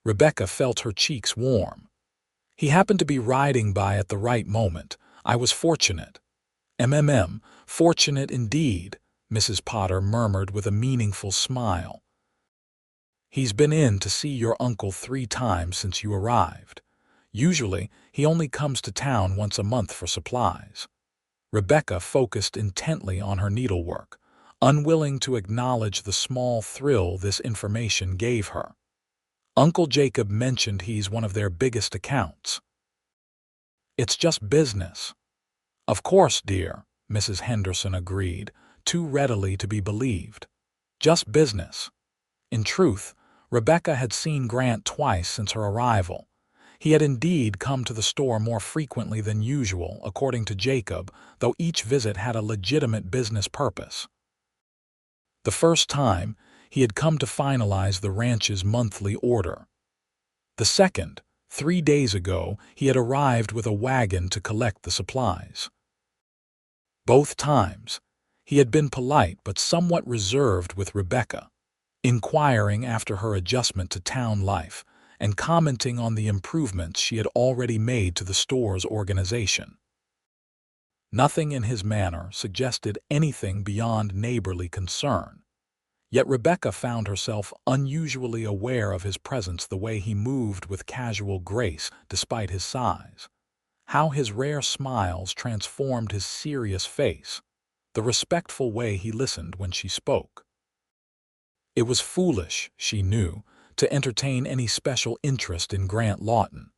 Rebecca felt her cheeks warm. "He happened to be riding by at the right moment. I was fortunate." Fortunate indeed," Mrs. Potter murmured with a meaningful smile. "He's been in to see your uncle 3 times since you arrived. Usually, he only comes to town once a month for supplies." Rebecca focused intently on her needlework, unwilling to acknowledge the small thrill this information gave her. "Uncle Jacob mentioned he's one of their biggest accounts." "It's just business." "Of course, dear," Mrs. Henderson agreed, too readily to be believed. "Just business." In truth, Rebecca had seen Grant twice since her arrival. He had indeed come to the store more frequently than usual, according to Jacob, though each visit had a legitimate business purpose. The first time, he had come to finalize the ranch's monthly order. The second, 3 days ago, he had arrived with a wagon to collect the supplies. Both times, he had been polite but somewhat reserved with Rebecca, inquiring after her adjustment to town life and commenting on the improvements she had already made to the store's organization. Nothing in his manner suggested anything beyond neighborly concern, yet Rebecca found herself unusually aware of his presence, the way he moved with casual grace despite his size, how his rare smiles transformed his serious face, the respectful way he listened when she spoke. It was foolish, she knew, to entertain any special interest in Grant Lawton.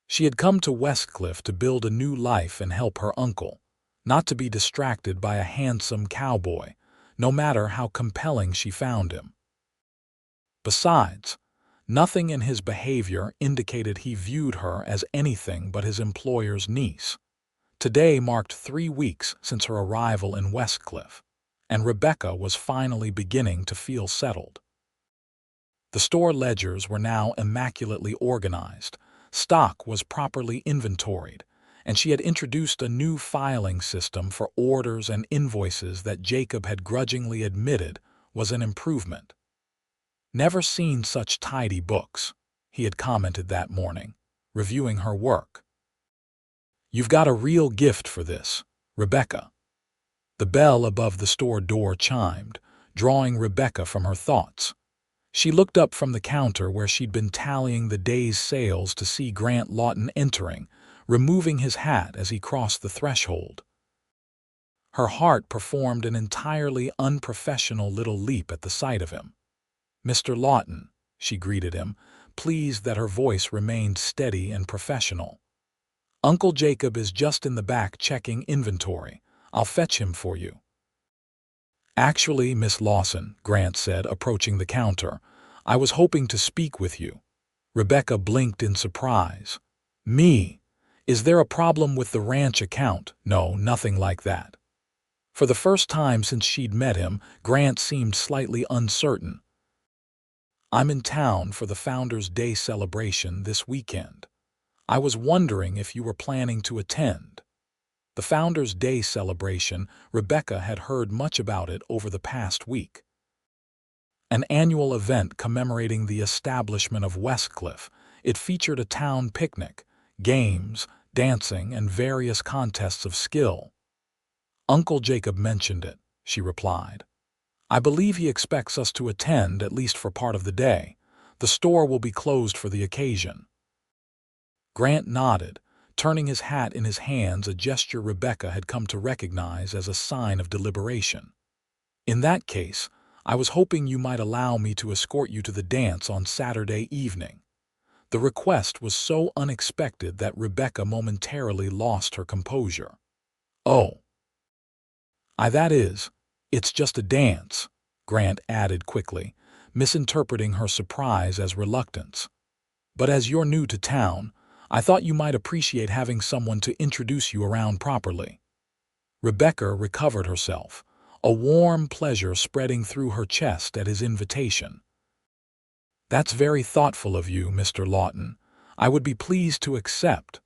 She had come to Westcliff to build a new life and help her uncle, not to be distracted by a handsome cowboy, no matter how compelling she found him. Besides, nothing in his behavior indicated he viewed her as anything but his employer's niece. Today marked 3 weeks since her arrival in Westcliff, and Rebecca was finally beginning to feel settled. The store ledgers were now immaculately organized, stock was properly inventoried, and she had introduced a new filing system for orders and invoices that Jacob had grudgingly admitted was an improvement. "Never seen such tidy books," he had commented that morning, reviewing her work. "You've got a real gift for this, Rebecca." The bell above the store door chimed, drawing Rebecca from her thoughts. She looked up from the counter where she'd been tallying the day's sales to see Grant Lawton entering, removing his hat as he crossed the threshold. Her heart performed an entirely unprofessional little leap at the sight of him. "Mr. Lawton," she greeted him, pleased that her voice remained steady and professional. "Uncle Jacob is just in the back checking inventory. I'll fetch him for you." "Actually, Miss Lawson," Grant said, approaching the counter, "I was hoping to speak with you." Rebecca blinked in surprise. "Me? Is there a problem with the ranch account?" "No, nothing like that." For the first time since she'd met him, Grant seemed slightly uncertain. "I'm in town for the Founders' Day celebration this weekend. I was wondering if you were planning to attend." The Founders' Day celebration, Rebecca had heard much about it over the past week. An annual event commemorating the establishment of Westcliff, it featured a town picnic, games, dancing, and various contests of skill. "Uncle Jacob mentioned it," she replied. "I believe he expects us to attend at least for part of the day. The store will be closed for the occasion." Grant nodded, turning his hat in his hands, a gesture Rebecca had come to recognize as a sign of deliberation. "In that case, I was hoping you might allow me to escort you to the dance on Saturday evening." The request was so unexpected that Rebecca momentarily lost her composure. "Oh. It's just a dance," Grant added quickly, misinterpreting her surprise as reluctance. "But as you're new to town, I thought you might appreciate having someone to introduce you around properly." Rebecca recovered herself, a warm pleasure spreading through her chest at his invitation. "That's very thoughtful of you, Mr. Lawton. I would be pleased to accept."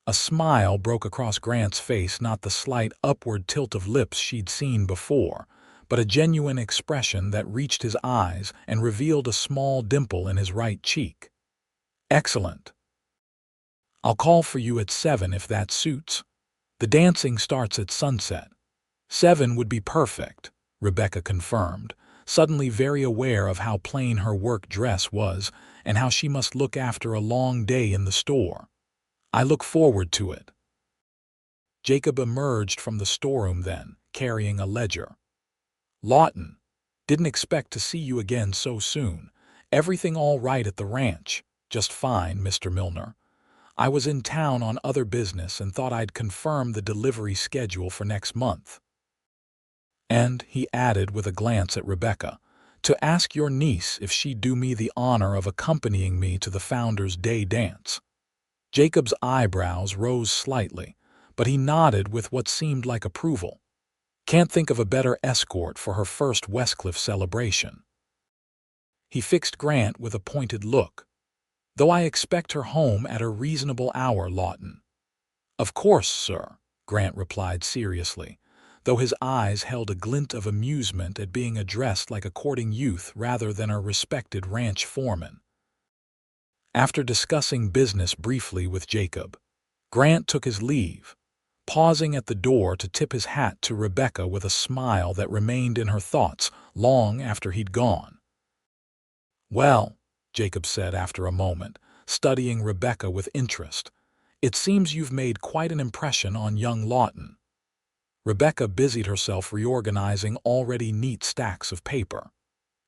A smile broke across Grant's face, not the slight upward tilt of lips she'd seen before, but a genuine expression that reached his eyes and revealed a small dimple in his right cheek. "Excellent. I'll call for you at 7 if that suits. The dancing starts at sunset." "7 would be perfect," Rebecca confirmed, suddenly very aware of how plain her work dress was and how she must look after a long day in the store. "I look forward to it." Jacob emerged from the storeroom then, carrying a ledger. "Lawton, didn't expect to see you again so soon. Everything all right at the ranch?" "Just fine, Mr. Milner. I was in town on other business and thought I'd confirm the delivery schedule for next month. And," he added with a glance at Rebecca, "to ask your niece if she'd do me the honor of accompanying me to the Founders' Day dance." Jacob's eyebrows rose slightly, but he nodded with what seemed like approval. "Can't think of a better escort for her first Westcliff celebration." He fixed Grant with a pointed look. "Though I expect her home at a reasonable hour, Lawton." "Of course, sir," Grant replied seriously, though his eyes held a glint of amusement at being addressed like a courting youth rather than a respected ranch foreman. After discussing business briefly with Jacob, Grant took his leave, pausing at the door to tip his hat to Rebecca with a smile that remained in her thoughts long after he'd gone. "Well," Jacob said after a moment, studying Rebecca with interest, "it seems you've made quite an impression on young Lawton." Rebecca busied herself reorganizing already neat stacks of paper.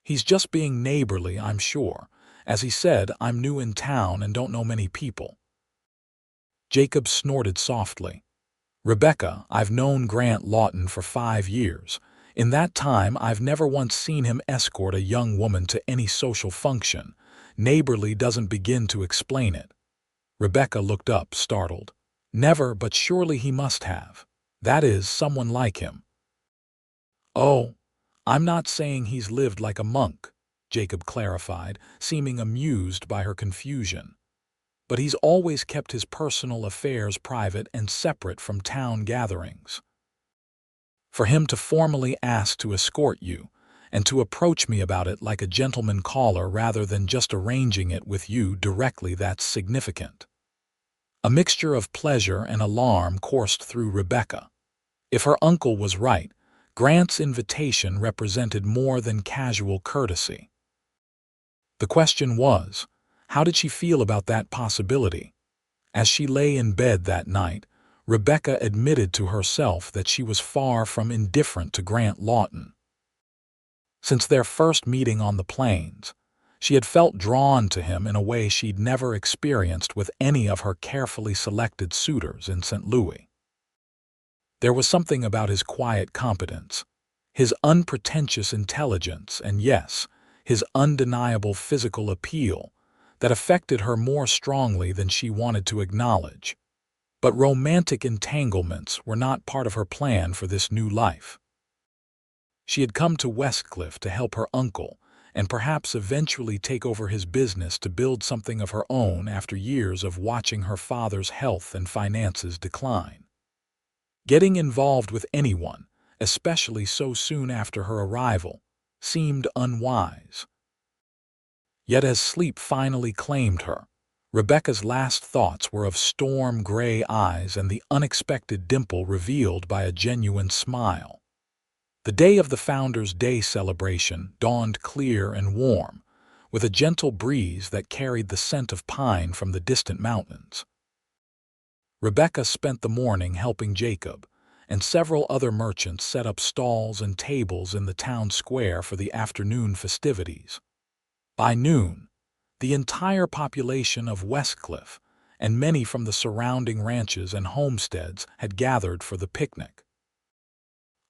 "He's just being neighborly, I'm sure. As he said, I'm new in town and don't know many people." Jacob snorted softly. "Rebecca, I've known Grant Lawton for 5 years. In that time, I've never once seen him escort a young woman to any social function. Neighborly doesn't begin to explain it." Rebecca looked up, startled. Never, but surely he must have. That is, someone like him. Oh, I'm not saying he's lived like a monk, Jacob clarified, seeming amused by her confusion. But he's always kept his personal affairs private and separate from town gatherings. For him to formally ask to escort you, and to approach me about it like a gentleman caller rather than just arranging it with you directly, that's significant. A mixture of pleasure and alarm coursed through Rebecca. If her uncle was right, Grant's invitation represented more than casual courtesy. The question was, how did she feel about that possibility? As she lay in bed that night, Rebecca admitted to herself that she was far from indifferent to Grant Lawton. Since their first meeting on the plains, she had felt drawn to him in a way she'd never experienced with any of her carefully selected suitors in St. Louis. There was something about his quiet competence, his unpretentious intelligence, and yes, his undeniable physical appeal that affected her more strongly than she wanted to acknowledge. But romantic entanglements were not part of her plan for this new life. She had come to Westcliff to help her uncle and perhaps eventually take over his business to build something of her own after years of watching her father's health and finances decline. Getting involved with anyone, especially so soon after her arrival, seemed unwise. Yet as sleep finally claimed her, Rebecca's last thoughts were of storm-gray eyes and the unexpected dimple revealed by a genuine smile. The day of the Founders' Day celebration dawned clear and warm, with a gentle breeze that carried the scent of pine from the distant mountains. Rebecca spent the morning helping Jacob and several other merchants set up stalls and tables in the town square for the afternoon festivities. By noon, the entire population of Westcliff and many from the surrounding ranches and homesteads had gathered for the picnic.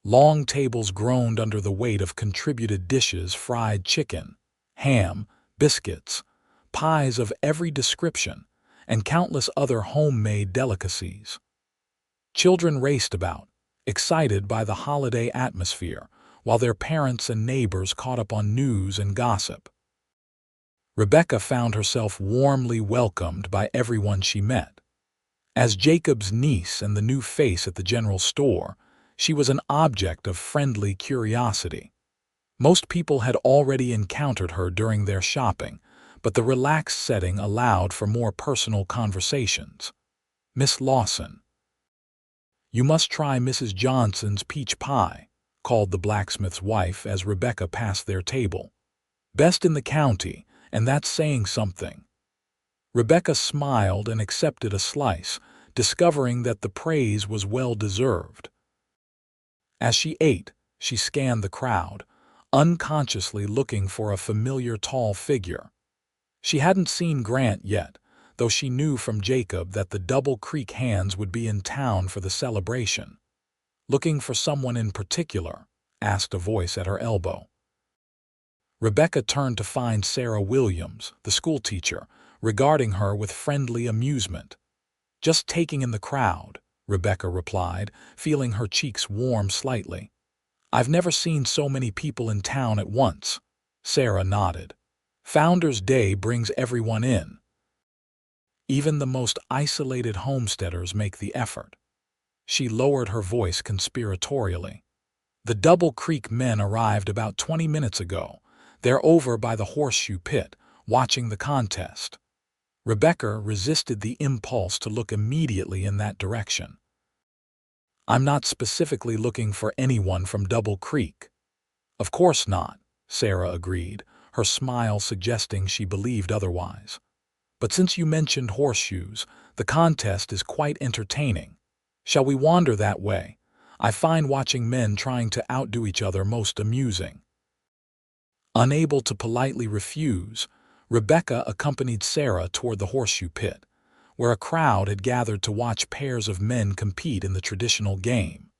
Long tables groaned under the weight of contributed dishes: fried chicken, ham, biscuits, pies of every description, and countless other homemade delicacies. Children raced about, excited by the holiday atmosphere, while their parents and neighbors caught up on news and gossip. Rebecca found herself warmly welcomed by everyone she met. As Jacob's niece and the new face at the general store, she was an object of friendly curiosity. Most people had already encountered her during their shopping, but the relaxed setting allowed for more personal conversations. "Miss Lawson, you must try Mrs. Johnson's peach pie," called the blacksmith's wife as Rebecca passed their table. "Best in the county, and that's saying something." Rebecca smiled and accepted a slice, discovering that the praise was well-deserved. As she ate, she scanned the crowd, unconsciously looking for a familiar tall figure. She hadn't seen Grant yet, though she knew from Jacob that the Double Creek Hands would be in town for the celebration. "Looking for someone in particular?" asked a voice at her elbow. Rebecca turned to find Sarah Williams, the schoolteacher, regarding her with friendly amusement. "Just taking in the crowd," Rebecca replied, feeling her cheeks warm slightly. "I've never seen so many people in town at once." Sarah nodded. "Founders' Day brings everyone in. Even the most isolated homesteaders make the effort." She lowered her voice conspiratorially. "The Double Creek men arrived about 20 minutes ago. They're over by the horseshoe pit, watching the contest." Rebecca resisted the impulse to look immediately in that direction. "I'm not specifically looking for anyone from Double Creek." "Of course not," Sarah agreed, her smile suggesting she believed otherwise. "But since you mentioned horseshoes, the contest is quite entertaining. Shall we wander that way? I find watching men trying to outdo each other most amusing." Unable to politely refuse, Rebecca accompanied Sarah toward the horseshoe pit, where a crowd had gathered to watch pairs of men compete in the traditional game.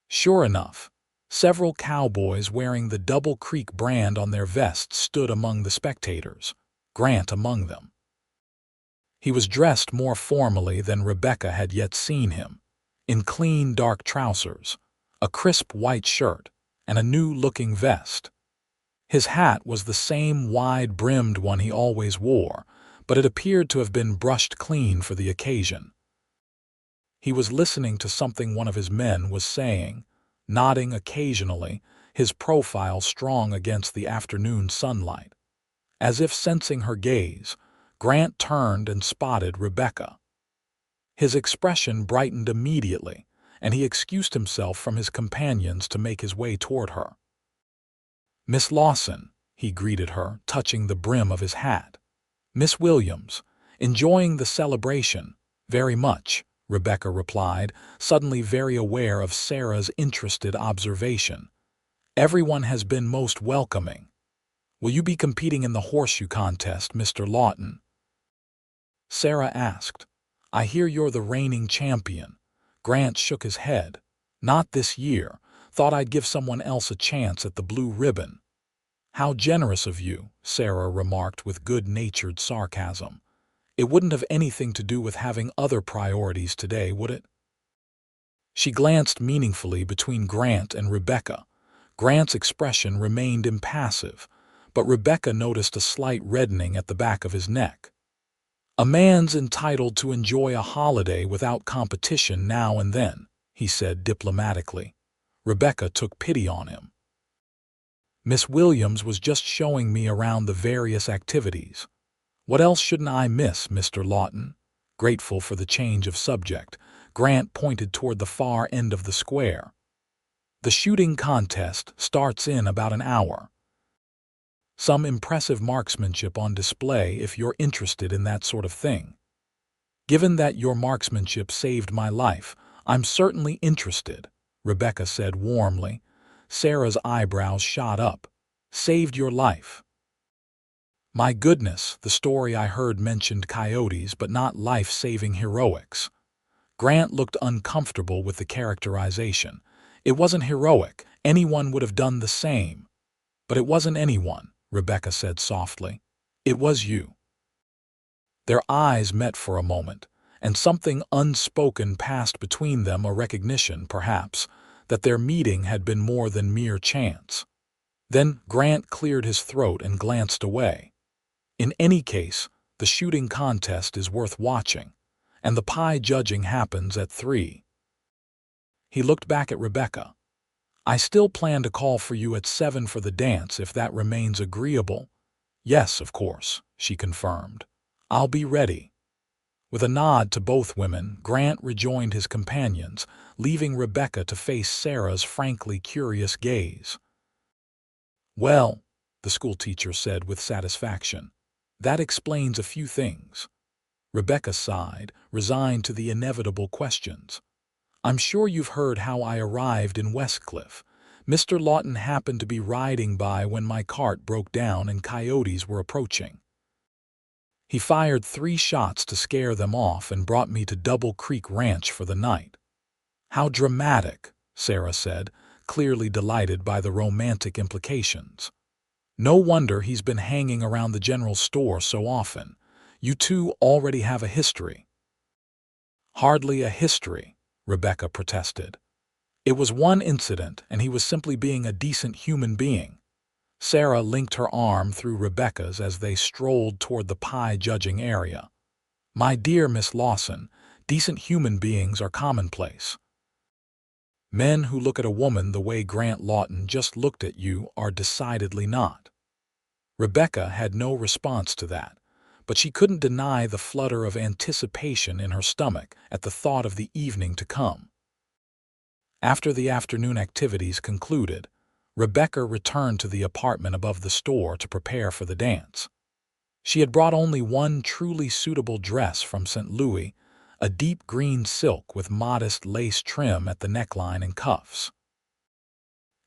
Sure enough, several cowboys wearing the Double Creek brand on their vests stood among the spectators, Grant among them. He was dressed more formally than Rebecca had yet seen him, in clean dark trousers, a crisp white shirt, and a new-looking vest. His hat was the same wide-brimmed one he always wore, but it appeared to have been brushed clean for the occasion. He was listening to something one of his men was saying, nodding occasionally, his profile strong against the afternoon sunlight. As if sensing her gaze, Grant turned and spotted Rebecca. His expression brightened immediately, and he excused himself from his companions to make his way toward her. "Miss Lawson," he greeted her, touching the brim of his hat. "Miss Williams, enjoying the celebration, very much," Rebecca replied, suddenly very aware of Sarah's interested observation. "Everyone has been most welcoming. Will you be competing in the horseshoe contest, Mr. Lawton?" Sarah asked. "I hear you're the reigning champion." Grant shook his head. "Not this year. Thought I'd give someone else a chance at the blue ribbon." "How generous of you," Sarah remarked with good-natured sarcasm. "It wouldn't have anything to do with having other priorities today, would it?" She glanced meaningfully between Grant and Rebecca. Grant's expression remained impassive, but Rebecca noticed a slight reddening at the back of his neck. "A man's entitled to enjoy a holiday without competition now and then," he said diplomatically. Rebecca took pity on him. "Miss Williams was just showing me around the various activities. What else shouldn't I miss, Mr. Lawton?" Grateful for the change of subject, Grant pointed toward the far end of the square. "The shooting contest starts in about an hour. Some impressive marksmanship on display if you're interested in that sort of thing." "Given that your marksmanship saved my life, I'm certainly interested," Rebecca said warmly. Sarah's eyebrows shot up. "Saved your life?" "My goodness, the story I heard mentioned coyotes but not life-saving heroics." Grant looked uncomfortable with the characterization. "It wasn't heroic. Anyone would have done the same." "But it wasn't anyone," Rebecca said softly. "It was you." Their eyes met for a moment, and something unspoken passed between them, a recognition, perhaps, that their meeting had been more than mere chance. Then Grant cleared his throat and glanced away. "In any case, the shooting contest is worth watching, and the pie judging happens at 3. He looked back at Rebecca. "I still plan to call for you at 7 for the dance if that remains agreeable." "Yes, of course," she confirmed. "I'll be ready." With a nod to both women, Grant rejoined his companions, leaving Rebecca to face Sarah's frankly curious gaze. "Well," the schoolteacher said with satisfaction, "that explains a few things." Rebecca sighed, resigned to the inevitable questions. "I'm sure you've heard how I arrived in Westcliff. Mr. Lawton happened to be riding by when my cart broke down and coyotes were approaching. He fired 3 shots to scare them off and brought me to Double Creek Ranch for the night." "How dramatic," Sarah said, clearly delighted by the romantic implications. "No wonder he's been hanging around the general store so often. You two already have a history." "Hardly a history," Rebecca protested. "It was one incident, and he was simply being a decent human being." Sarah linked her arm through Rebecca's as they strolled toward the pie-judging area. "My dear Miss Lawson, decent human beings are commonplace. Men who look at a woman the way Grant Lawton just looked at you are decidedly not." Rebecca had no response to that, but she couldn't deny the flutter of anticipation in her stomach at the thought of the evening to come. After the afternoon activities concluded, Rebecca returned to the apartment above the store to prepare for the dance. She had brought only one truly suitable dress from St. Louis, a deep green silk with modest lace trim at the neckline and cuffs.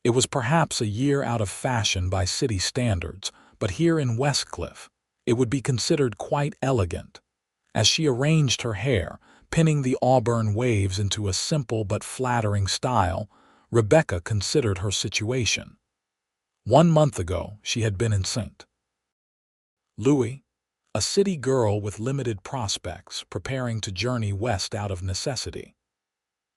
It was perhaps a year out of fashion by city standards, but here in Westcliff, it would be considered quite elegant. As she arranged her hair, pinning the auburn waves into a simple but flattering style, Rebecca considered her situation. 1 month ago, she had been in St. Louis, a city girl with limited prospects, preparing to journey west out of necessity.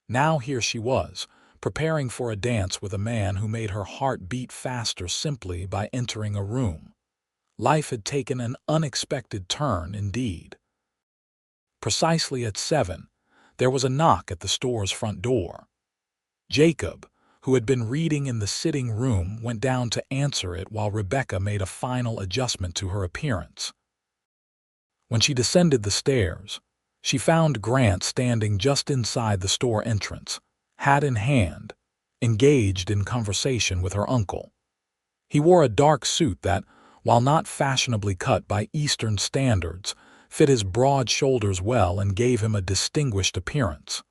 Now here she was, preparing for a dance with a man who made her heart beat faster simply by entering a room. Life had taken an unexpected turn indeed. Precisely at 7, there was a knock at the store's front door. Jacob, who had been reading in the sitting room, went down to answer it while Rebecca made a final adjustment to her appearance. When she descended the stairs, she found Grant standing just inside the store entrance, hat in hand, engaged in conversation with her uncle. He wore a dark suit that, while not fashionably cut by Eastern standards, fit his broad shoulders well and gave him a distinguished appearance.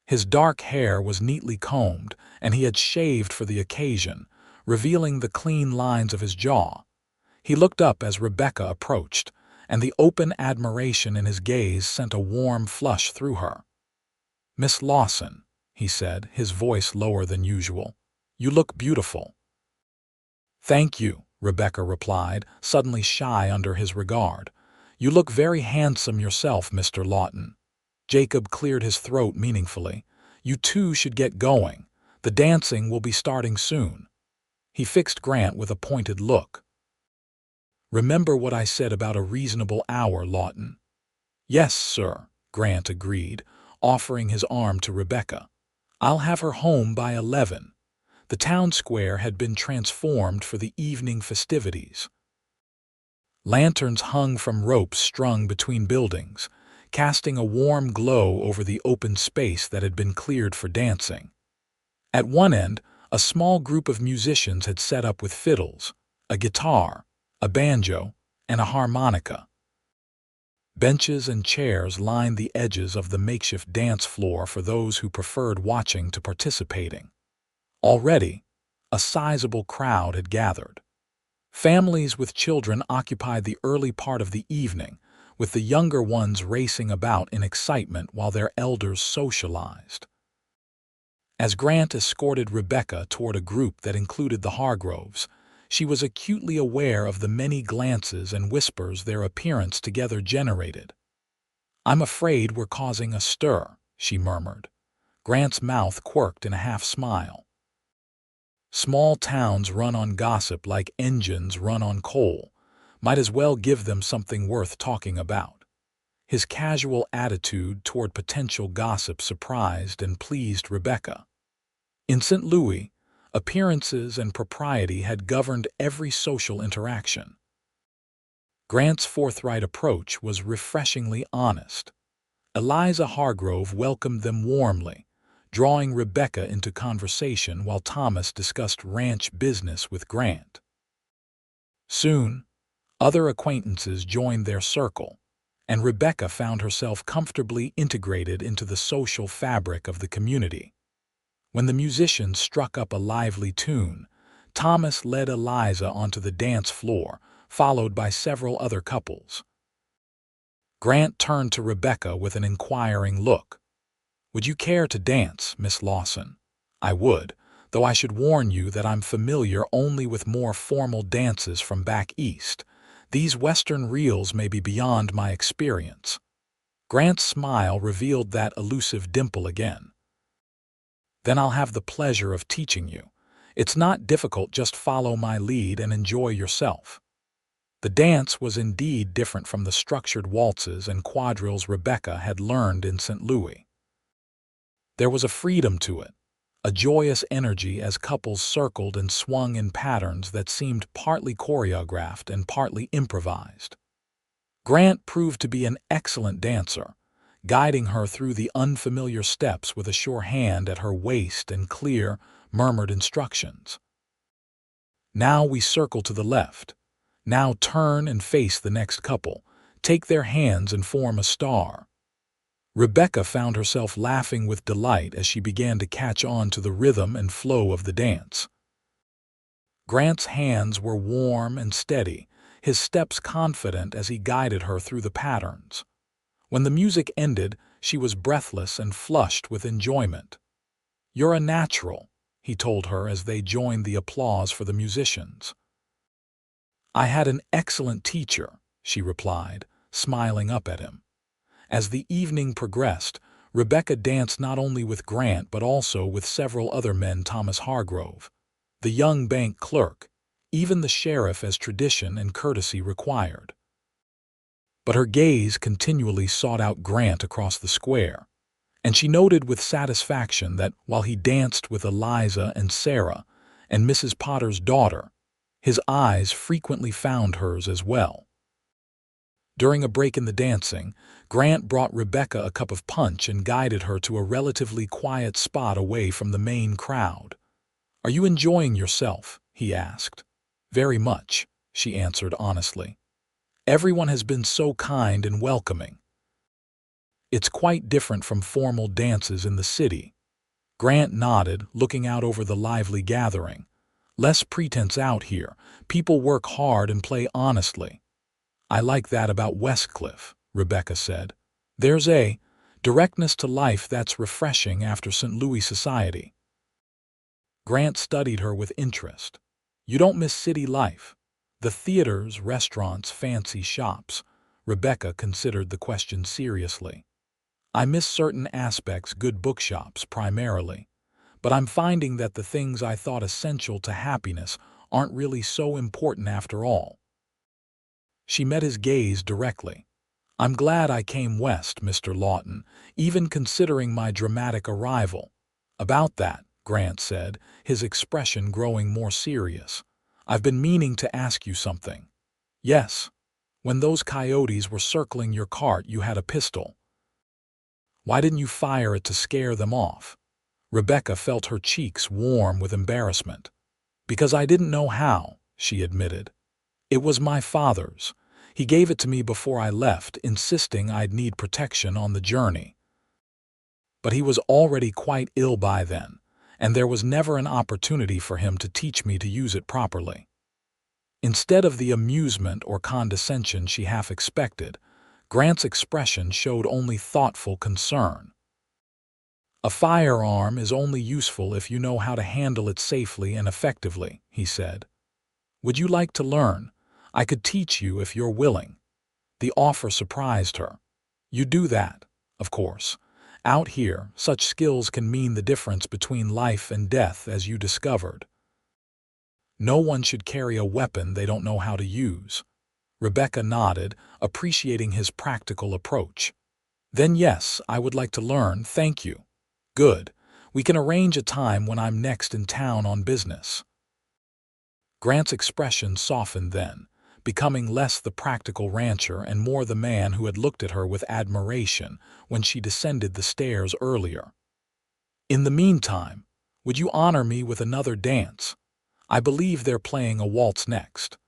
His dark hair was neatly combed, and he had shaved for the occasion, revealing the clean lines of his jaw. He looked up as Rebecca approached, and the open admiration in his gaze sent a warm flush through her. "Miss Lawson," he said, his voice lower than usual, "you look beautiful." "Thank you," Rebecca replied, suddenly shy under his regard. "You look very handsome yourself, Mr. Lawton." Jacob cleared his throat meaningfully. "You two should get going. The dancing will be starting soon." He fixed Grant with a pointed look. "Remember what I said about a reasonable hour, Lawton." "Yes, sir," Grant agreed, offering his arm to Rebecca. "I'll have her home by 11. The town square had been transformed for the evening festivities. Lanterns hung from ropes strung between buildings, casting a warm glow over the open space that had been cleared for dancing. At one end, a small group of musicians had set up with fiddles, a guitar, a banjo, and a harmonica. Benches and chairs lined the edges of the makeshift dance floor for those who preferred watching to participating. Already, a sizable crowd had gathered. Families with children occupied the early part of the evening, with the younger ones racing about in excitement while their elders socialized. As Grant escorted Rebecca toward a group that included the Hargroves, she was acutely aware of the many glances and whispers their appearance together generated. "I'm afraid we're causing a stir," she murmured. Grant's mouth quirked in a half-smile. "Small towns run on gossip like engines run on coal. Might as well give them something worth talking about." His casual attitude toward potential gossip surprised and pleased Rebecca. In St. Louis, appearances and propriety had governed every social interaction. Grant's forthright approach was refreshingly honest. Eliza Hargrove welcomed them warmly, drawing Rebecca into conversation while Thomas discussed ranch business with Grant. Soon, other acquaintances joined their circle, and Rebecca found herself comfortably integrated into the social fabric of the community. When the musicians struck up a lively tune, Thomas led Eliza onto the dance floor, followed by several other couples. Grant turned to Rebecca with an inquiring look. "Would you care to dance, Miss Lawson?" "I would, though I should warn you that I'm familiar only with more formal dances from back east. These Western reels may be beyond my experience." Grant's smile revealed that elusive dimple again. "Then I'll have the pleasure of teaching you. It's not difficult, just follow my lead and enjoy yourself." The dance was indeed different from the structured waltzes and quadrilles Rebecca had learned in St. Louis. There was a freedom to it, a joyous energy as couples circled and swung in patterns that seemed partly choreographed and partly improvised. Grant proved to be an excellent dancer, guiding her through the unfamiliar steps with a sure hand at her waist and clear, murmured instructions. "Now we circle to the left. Now turn and face the next couple. Take their hands and form a star." Rebecca found herself laughing with delight as she began to catch on to the rhythm and flow of the dance. Grant's hands were warm and steady, his steps confident as he guided her through the patterns. When the music ended, she was breathless and flushed with enjoyment. "You're a natural," he told her as they joined the applause for the musicians. "I had an excellent teacher," she replied, smiling up at him. As the evening progressed, Rebecca danced not only with Grant but also with several other men: Thomas Hargrove, the young bank clerk, even the sheriff, as tradition and courtesy required. But her gaze continually sought out Grant across the square, and she noted with satisfaction that while he danced with Eliza and Sarah and Mrs. Potter's daughter, his eyes frequently found hers as well. During a break in the dancing, Grant brought Rebecca a cup of punch and guided her to a relatively quiet spot away from the main crowd. "Are you enjoying yourself?" he asked. "Very much," she answered honestly. "Everyone has been so kind and welcoming." "It's quite different from formal dances in the city." Grant nodded, looking out over the lively gathering. "Less pretense out here. People work hard and play honestly." "I like that about Westcliff," Rebecca said. "There's a directness to life that's refreshing after St. Louis society." Grant studied her with interest. "You don't miss city life? The theaters, restaurants, fancy shops?" Rebecca considered the question seriously. "I miss certain aspects, good bookshops, primarily. But I'm finding that the things I thought essential to happiness aren't really so important after all." She met his gaze directly. "I'm glad I came west, Mr. Lawton, even considering my dramatic arrival." "About that," Grant said, his expression growing more serious, "I've been meaning to ask you something." "Yes. When those coyotes were circling your cart, you had a pistol. Why didn't you fire it to scare them off?" Rebecca felt her cheeks warm with embarrassment. "Because I didn't know how," she admitted. "It was my father's. He gave it to me before I left, insisting I'd need protection on the journey. But he was already quite ill by then, and there was never an opportunity for him to teach me to use it properly." Instead of the amusement or condescension she half expected, Grant's expression showed only thoughtful concern. "A firearm is only useful if you know how to handle it safely and effectively," he said. "Would you like to learn? I could teach you if you're willing." The offer surprised her. "You do that, of course. Out here, such skills can mean the difference between life and death, as you discovered. No one should carry a weapon they don't know how to use." Rebecca nodded, appreciating his practical approach. "Then yes, I would like to learn, thank you." "Good. We can arrange a time when I'm next in town on business." Grant's expression softened then, becoming less the practical rancher and more the man who had looked at her with admiration when she descended the stairs earlier. "In the meantime, would you honor me with another dance? I believe they're playing a waltz next."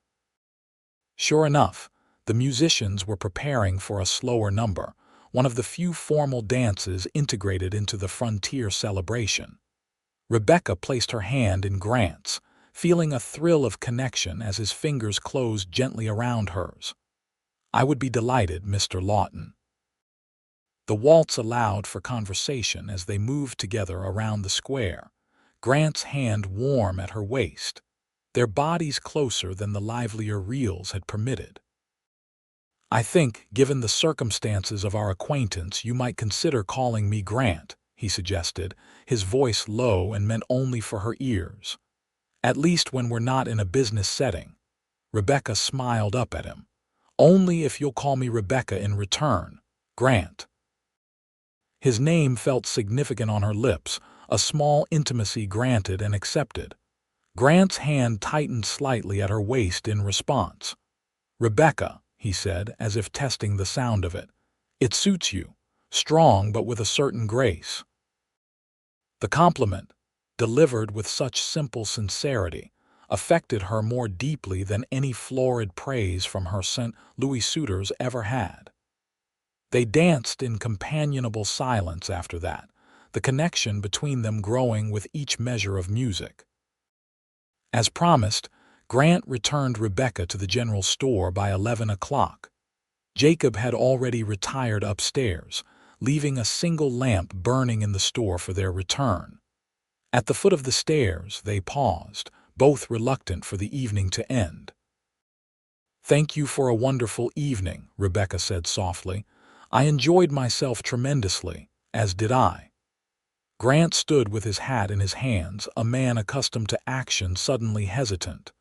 Sure enough, the musicians were preparing for a slower number, one of the few formal dances integrated into the frontier celebration. Rebecca placed her hand in Grant's, feeling a thrill of connection as his fingers closed gently around hers. "I would be delighted, Mr. Lawton." The waltz allowed for conversation as they moved together around the square, Grant's hand warm at her waist, their bodies closer than the livelier reels had permitted. "I think, given the circumstances of our acquaintance, you might consider calling me Grant," he suggested, his voice low and meant only for her ears. "At least when we're not in a business setting." Rebecca smiled up at him. "Only if you'll call me Rebecca in return, Grant." His name felt significant on her lips, a small intimacy granted and accepted. Grant's hand tightened slightly at her waist in response. "Rebecca," he said, as if testing the sound of it. "It suits you, strong but with a certain grace." The compliment, delivered with such simple sincerity, affected her more deeply than any florid praise from her St. Louis suitors ever had. They danced in companionable silence after that, the connection between them growing with each measure of music. As promised, Grant returned Rebecca to the general store by 11 o'clock. Jacob had already retired upstairs, leaving a single lamp burning in the store for their return. At the foot of the stairs, they paused, both reluctant for the evening to end. "Thank you for a wonderful evening," Rebecca said softly. "I enjoyed myself tremendously, as did I." Grant stood with his hat in his hands, a man accustomed to action suddenly hesitant.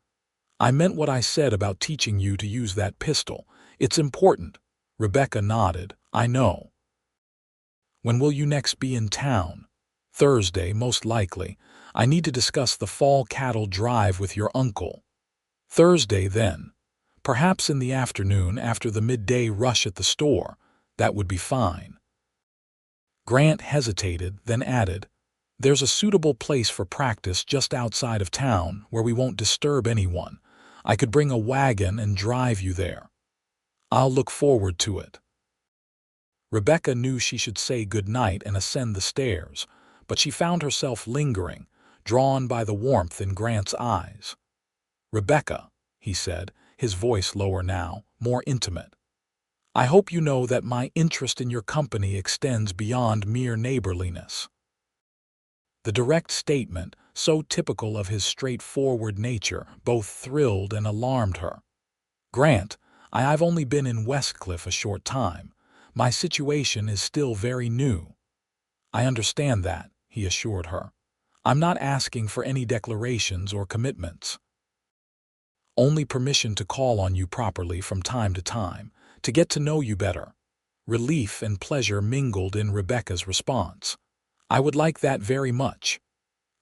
"I meant what I said about teaching you to use that pistol. It's important." Rebecca nodded. "I know." "When will you next be in town?" "Thursday, most likely. I need to discuss the fall cattle drive with your uncle." "Thursday, then. Perhaps in the afternoon after the midday rush at the store. That would be fine." Grant hesitated, then added, "There's a suitable place for practice just outside of town where we won't disturb anyone. I could bring a wagon and drive you there." "I'll look forward to it." Rebecca knew she should say good night and ascend the stairs, but she found herself lingering, drawn by the warmth in Grant's eyes. "Rebecca," he said, his voice lower now, more intimate, "I hope you know that my interest in your company extends beyond mere neighborliness." The direct statement, so typical of his straightforward nature, both thrilled and alarmed her. "Grant, I've only been in Westcliff a short time. My situation is still very new." "I understand that," he assured her. "I'm not asking for any declarations or commitments. Only permission to call on you properly from time to time, to get to know you better." Relief and pleasure mingled in Rebecca's response. "I would like that very much."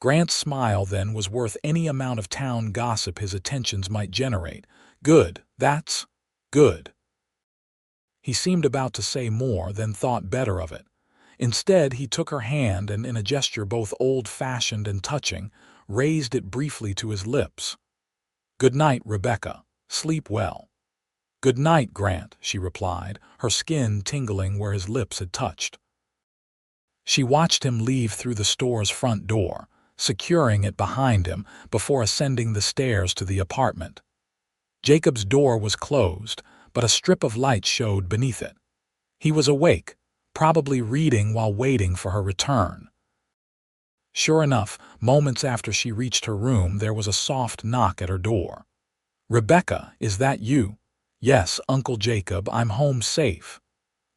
Grant's smile then was worth any amount of town gossip his attentions might generate. "Good, that's good." He seemed about to say more, then thought better of it. Instead, he took her hand and, in a gesture both old-fashioned and touching, raised it briefly to his lips. "Good night, Rebecca. Sleep well." "Good night, Grant," she replied, her skin tingling where his lips had touched. She watched him leave through the store's front door, securing it behind him before ascending the stairs to the apartment. Jacob's door was closed, but a strip of light showed beneath it. He was awake, probably reading while waiting for her return. Sure enough, moments after she reached her room, there was a soft knock at her door. "Rebecca, is that you?" "Yes, Uncle Jacob, I'm home safe."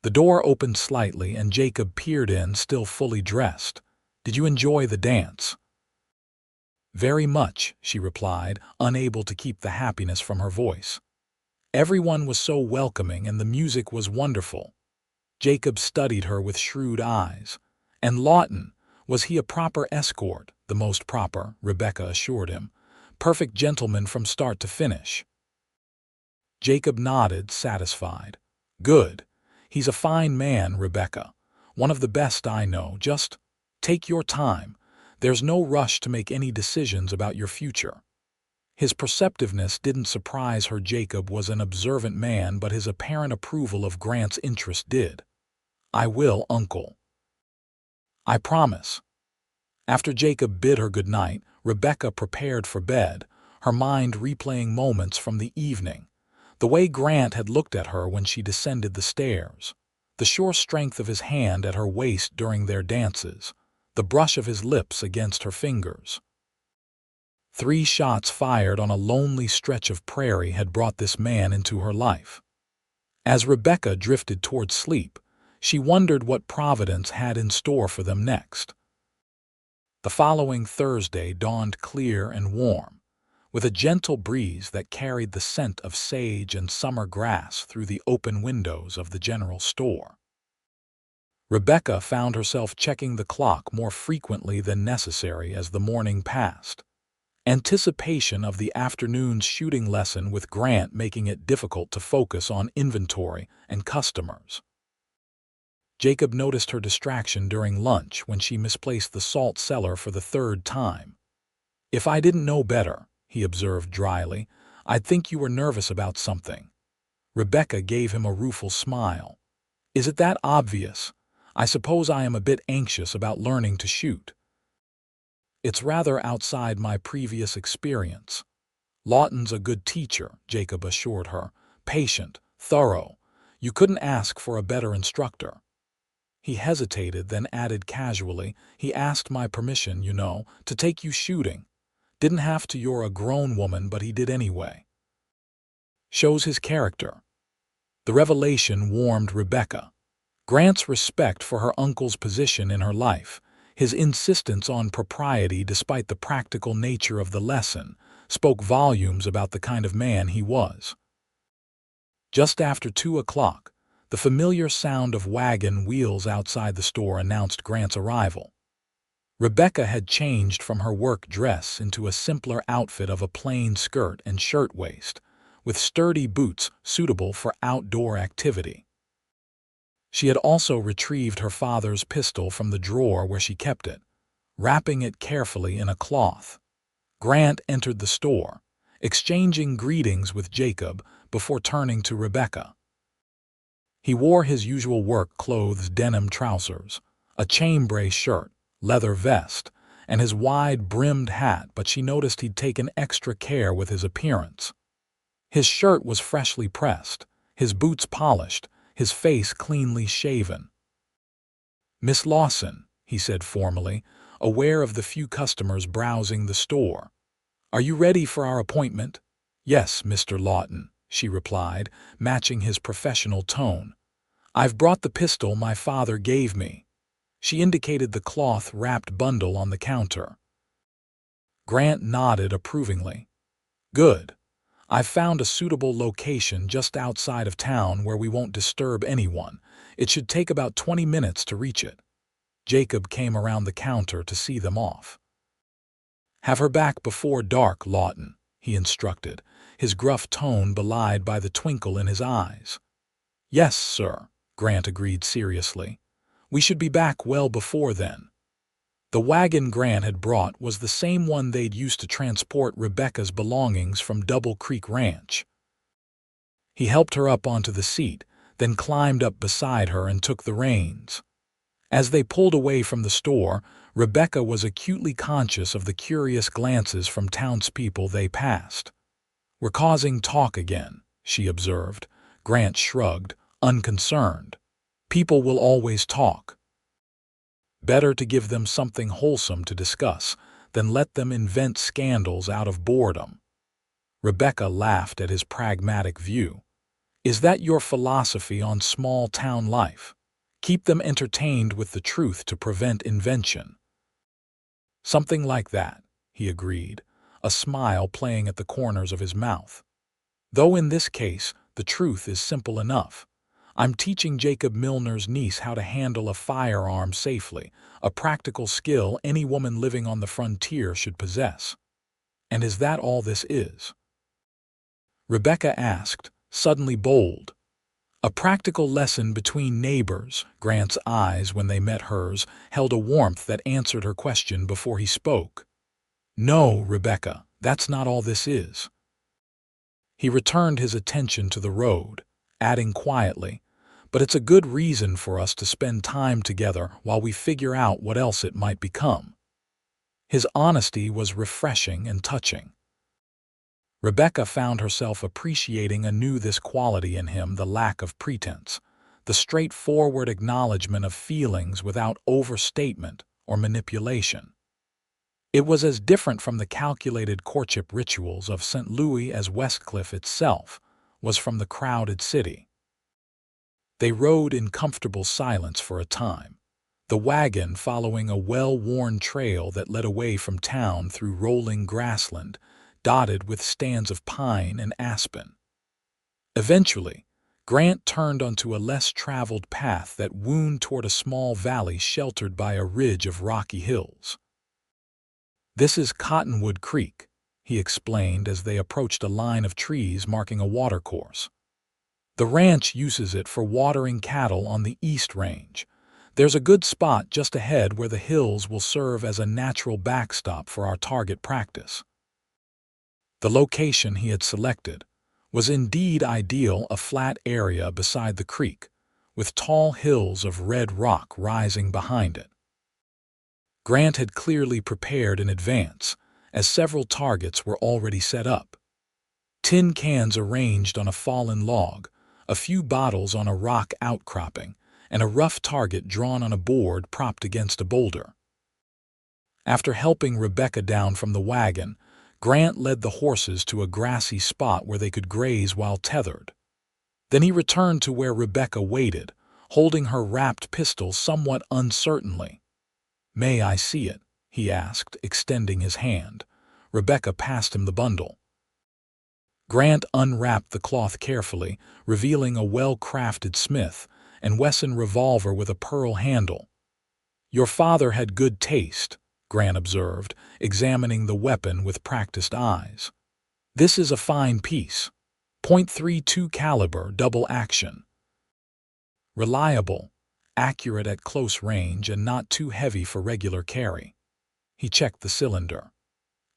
The door opened slightly and Jacob peered in, still fully dressed. "Did you enjoy the dance?" "Very much," she replied, unable to keep the happiness from her voice. "Everyone was so welcoming and the music was wonderful." Jacob studied her with shrewd eyes. "And Lawton, was he a proper escort?" "The most proper," Rebecca assured him. "Perfect gentleman from start to finish." Jacob nodded, satisfied. "Good. He's a fine man, Rebecca. One of the best I know. Just take your time. There's no rush to make any decisions about your future." His perceptiveness didn't surprise her. Jacob was an observant man, but his apparent approval of Grant's interest did. "I will, Uncle." "I promise." After Jacob bid her good night, Rebecca prepared for bed, her mind replaying moments from the evening. The way Grant had looked at her when she descended the stairs, the sure strength of his hand at her waist during their dances, the brush of his lips against her fingers. 3 shots fired on a lonely stretch of prairie had brought this man into her life. As Rebecca drifted toward sleep, she wondered what Providence had in store for them next. The following Thursday dawned clear and warm, with a gentle breeze that carried the scent of sage and summer grass through the open windows of the general store. Rebecca found herself checking the clock more frequently than necessary as the morning passed, anticipation of the afternoon's shooting lesson with Grant making it difficult to focus on inventory and customers. Jacob noticed her distraction during lunch when she misplaced the salt cellar for the 3rd time. "If I didn't know better," he observed dryly, "I'd think you were nervous about something." Rebecca gave him a rueful smile. "Is it that obvious? I suppose I am a bit anxious about learning to shoot." "It's rather outside my previous experience." "Lawton's a good teacher," Jacob assured her. "Patient, thorough. You couldn't ask for a better instructor." He hesitated, then added casually, "He asked my permission, you know, to take you shooting. Didn't have to, you're a grown woman, but he did anyway." shows his character. The revelation warmed Rebecca. Grant's respect for her uncle's position in her life, his insistence on propriety despite the practical nature of the lesson, spoke volumes about the kind of man he was. Just after 2 o'clock, the familiar sound of wagon wheels outside the store announced Grant's arrival. Rebecca had changed from her work dress into a simpler outfit of a plain skirt and shirtwaist, with sturdy boots suitable for outdoor activity. She had also retrieved her father's pistol from the drawer where she kept it, wrapping it carefully in a cloth. Grant entered the store, exchanging greetings with Jacob before turning to Rebecca. He wore his usual work clothes, denim trousers, a chambray shirt, leather vest, and his wide-brimmed hat, but she noticed he'd taken extra care with his appearance. His shirt was freshly pressed, his boots polished, his face cleanly shaven. "Miss Lawson," he said formally, aware of the few customers browsing the store. "Are you ready for our appointment?" "Yes, Mr. Lawton," she replied, matching his professional tone. "I've brought the pistol my father gave me." She indicated the cloth-wrapped bundle on the counter. Grant nodded approvingly. "Good. I've found a suitable location just outside of town where we won't disturb anyone. It should take about 20 minutes to reach it." Jacob came around the counter to see them off. "Have her back before dark, Lawton," he instructed, his gruff tone belied by the twinkle in his eyes. "Yes, sir," Grant agreed seriously. "We should be back well before then." The wagon Grant had brought was the same one they'd used to transport Rebecca's belongings from Double Creek Ranch. He helped her up onto the seat, then climbed up beside her and took the reins. As they pulled away from the store, Rebecca was acutely conscious of the curious glances from townspeople they passed. "We're causing talk again," she observed. Grant shrugged, unconcerned. "People will always talk. Better to give them something wholesome to discuss than let them invent scandals out of boredom." Rebecca laughed at his pragmatic view. "Is that your philosophy on small-town life? Keep them entertained with the truth to prevent invention." "Something like that," he agreed, a smile playing at the corners of his mouth. "Though in this case, the truth is simple enough. I'm teaching Jacob Milner's niece how to handle a firearm safely, a practical skill any woman living on the frontier should possess." "And is that all this is?" Rebecca asked, suddenly bold. "A practical lesson between neighbors." Grant's eyes, when they met hers, held a warmth that answered her question before he spoke. "No, Rebecca, that's not all this is." He returned his attention to the road, adding quietly, "But it's a good reason for us to spend time together while we figure out what else it might become." His honesty was refreshing and touching. Rebecca found herself appreciating anew this quality in him, the lack of pretense, the straightforward acknowledgement of feelings without overstatement or manipulation. It was as different from the calculated courtship rituals of St. Louis as Westcliff itself was from the crowded city. They rode in comfortable silence for a time, the wagon following a well-worn trail that led away from town through rolling grassland, dotted with stands of pine and aspen. Eventually, Grant turned onto a less traveled path that wound toward a small valley sheltered by a ridge of rocky hills. "This is Cottonwood Creek," he explained as they approached a line of trees marking a watercourse. "The ranch uses it for watering cattle on the East Range. There's a good spot just ahead where the hills will serve as a natural backstop for our target practice." The location he had selected was indeed ideal, a flat area beside the creek, with tall hills of red rock rising behind it. Grant had clearly prepared in advance, as several targets were already set up. Tin cans arranged on a fallen log, a few bottles on a rock outcropping, and a rough target drawn on a board propped against a boulder. After helping Rebecca down from the wagon, Grant led the horses to a grassy spot where they could graze while tethered. Then he returned to where Rebecca waited, holding her wrapped pistol somewhat uncertainly. "May I see it?" he asked, extending his hand. Rebecca passed him the bundle. Grant unwrapped the cloth carefully, revealing a well-crafted Smith & Wesson revolver with a pearl handle. "Your father had good taste," Grant observed, examining the weapon with practiced eyes. "This is a fine piece. .32 caliber, double action. Reliable, accurate at close range and not too heavy for regular carry." He checked the cylinder.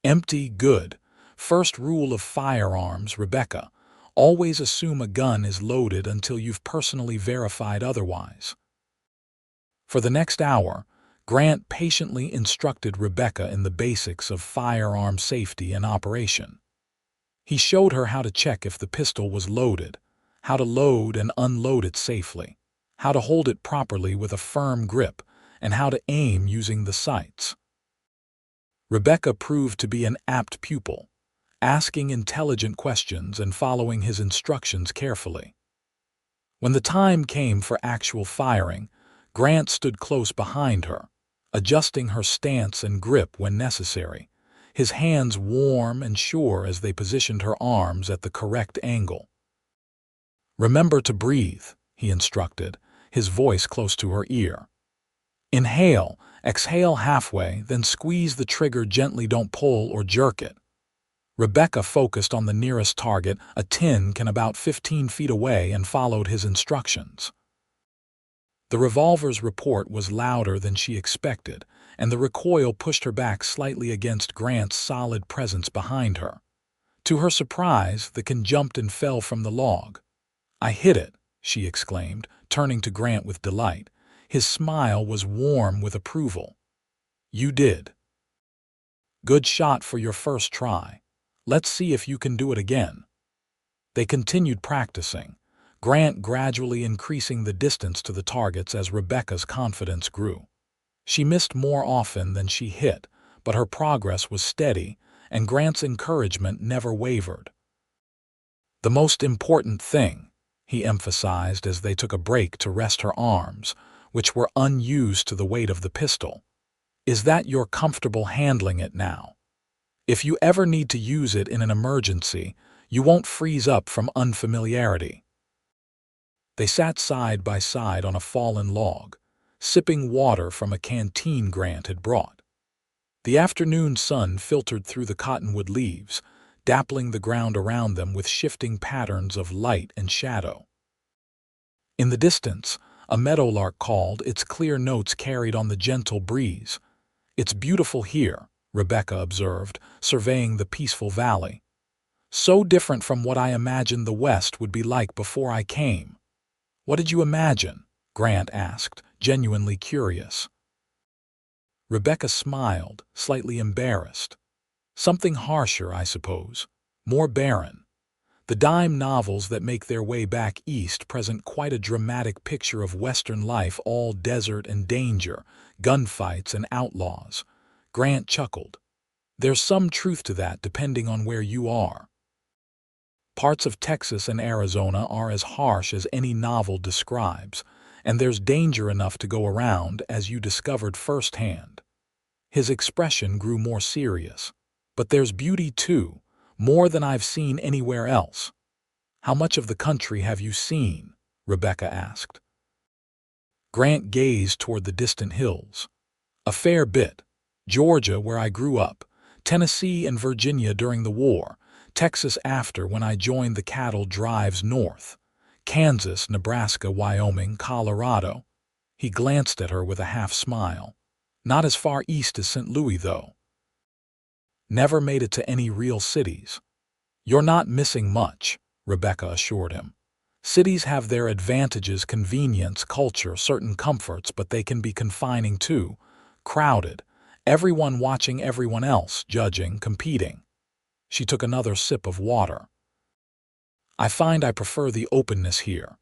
"Empty, good. First rule of firearms, Rebecca. Always assume a gun is loaded until you've personally verified otherwise." For the next hour, Grant patiently instructed Rebecca in the basics of firearm safety and operation. He showed her how to check if the pistol was loaded, how to load and unload it safely, how to hold it properly with a firm grip, and how to aim using the sights. Rebecca proved to be an apt pupil, asking intelligent questions and following his instructions carefully. When the time came for actual firing, Grant stood close behind her, adjusting her stance and grip when necessary, his hands warm and sure as they positioned her arms at the correct angle. "Remember to breathe," he instructed, his voice close to her ear. "Inhale, exhale halfway, then squeeze the trigger gently, don't pull or jerk it." Rebecca focused on the nearest target, a tin can about 15 feet away, and followed his instructions. The revolver's report was louder than she expected, and the recoil pushed her back slightly against Grant's solid presence behind her. To her surprise, the can jumped and fell from the log. "I hit it," she exclaimed, turning to Grant with delight. His smile was warm with approval. "You did. Good shot for your first try. Let's see if you can do it again." They continued practicing, Grant gradually increasing the distance to the targets as Rebecca's confidence grew. She missed more often than she hit, but her progress was steady, and Grant's encouragement never wavered. "The most important thing," he emphasized as they took a break to rest her arms, which were unused to the weight of the pistol, "is that you're comfortable handling it now. If you ever need to use it in an emergency, you won't freeze up from unfamiliarity." They sat side by side on a fallen log, sipping water from a canteen Grant had brought. The afternoon sun filtered through the cottonwood leaves, dappling the ground around them with shifting patterns of light and shadow. In the distance, a meadowlark called, its clear notes carried on the gentle breeze. "It's beautiful here," Rebecca observed, surveying the peaceful valley. "So different from what I imagined the West would be like before I came." "What did you imagine?" Grant asked, genuinely curious. Rebecca smiled, slightly embarrassed. "Something harsher, I suppose. More barren. The dime novels that make their way back east present quite a dramatic picture of Western life, all desert and danger, gunfights and outlaws." Grant chuckled. "There's some truth to that depending on where you are. Parts of Texas and Arizona are as harsh as any novel describes, and there's danger enough to go around, as you discovered firsthand." His expression grew more serious. "But there's beauty too, more than I've seen anywhere else." "How much of the country have you seen?" Rebecca asked. Grant gazed toward the distant hills. "A fair bit. Georgia, where I grew up, Tennessee and Virginia during the war, Texas after when I joined the cattle drives north, Kansas, Nebraska, Wyoming, Colorado." He glanced at her with a half-smile. "Not as far east as St. Louis, though." "Never made it to any real cities." "You're not missing much," Rebecca assured him. "Cities have their advantages, convenience, culture, certain comforts, but they can be confining too. Crowded, everyone watching everyone else, judging, competing." She took another sip of water. "I find I prefer the openness here."